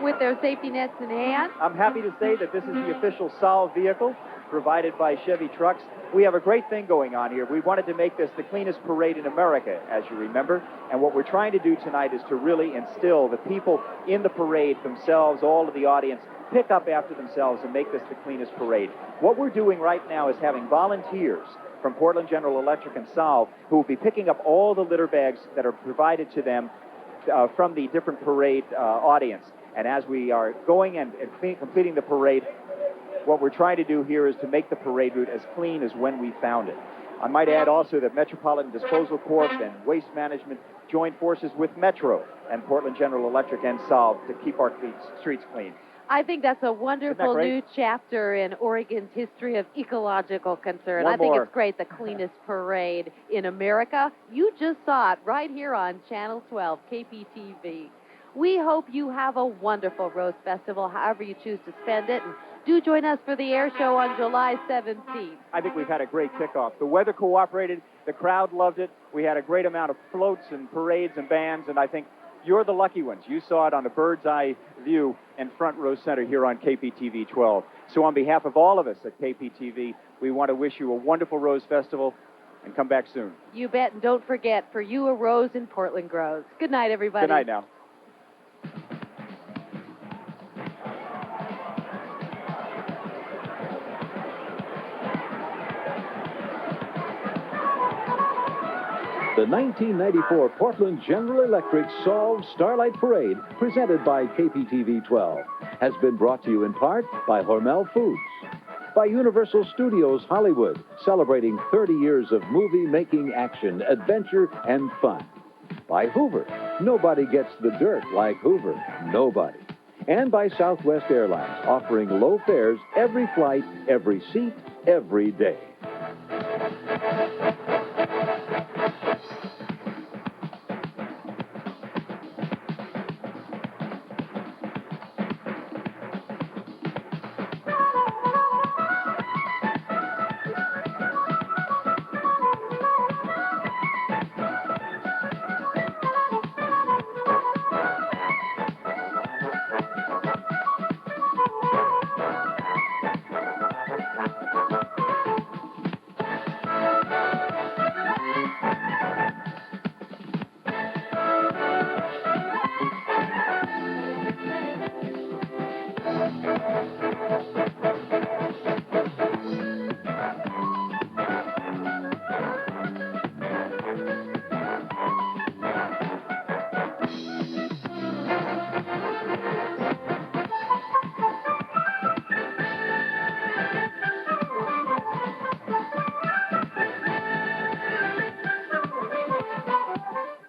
With their safety nets in hand. I'm happy to say that this is the official Solve vehicle provided by Chevy Trucks. We have a great thing going on here. We wanted to make this the cleanest parade in America, as you remember. And what we're trying to do tonight is to really instill the people in the parade themselves, all of the audience, pick up after themselves and make this the cleanest parade. What we're doing right now is having volunteers from Portland General Electric and Solve who will be picking up all the litter bags that are provided to them from the different parade audience. And as we are going and completing the parade, what we're trying to do here is to make the parade route as clean as when we found it. I might add also that Metropolitan Disposal Corp and Waste Management joined forces with Metro and Portland General Electric and Solve to keep our streets clean. I think that's a wonderful Isn't that new chapter in Oregon's history of ecological concern. One I think more. it's great, the cleanest parade in America. You just saw it right here on Channel 12, KPTV. We hope you have a wonderful Rose Festival, however you choose to spend it. And do join us for the air show on July 17th. I think we've had a great kickoff. The weather cooperated. The crowd loved it. We had a great amount of floats and parades and bands, and I think you're the lucky ones. You saw it on a bird's eye view in front row center here on KPTV 12. So on behalf of all of us at KPTV, we want to wish you a wonderful Rose Festival and come back soon. You bet, and don't forget, for you a rose in Portland grows. Good night, everybody. Good night now. The 1994 Portland General Electric Solve Starlight Parade, presented by KPTV 12, has been brought to you in part by Hormel Foods, by Universal Studios Hollywood, celebrating 30 years of movie-making action, adventure, and fun, by Hoover. Nobody gets the dirt like Hoover. Nobody. And by Southwest Airlines, offering low fares every flight, every seat, every day.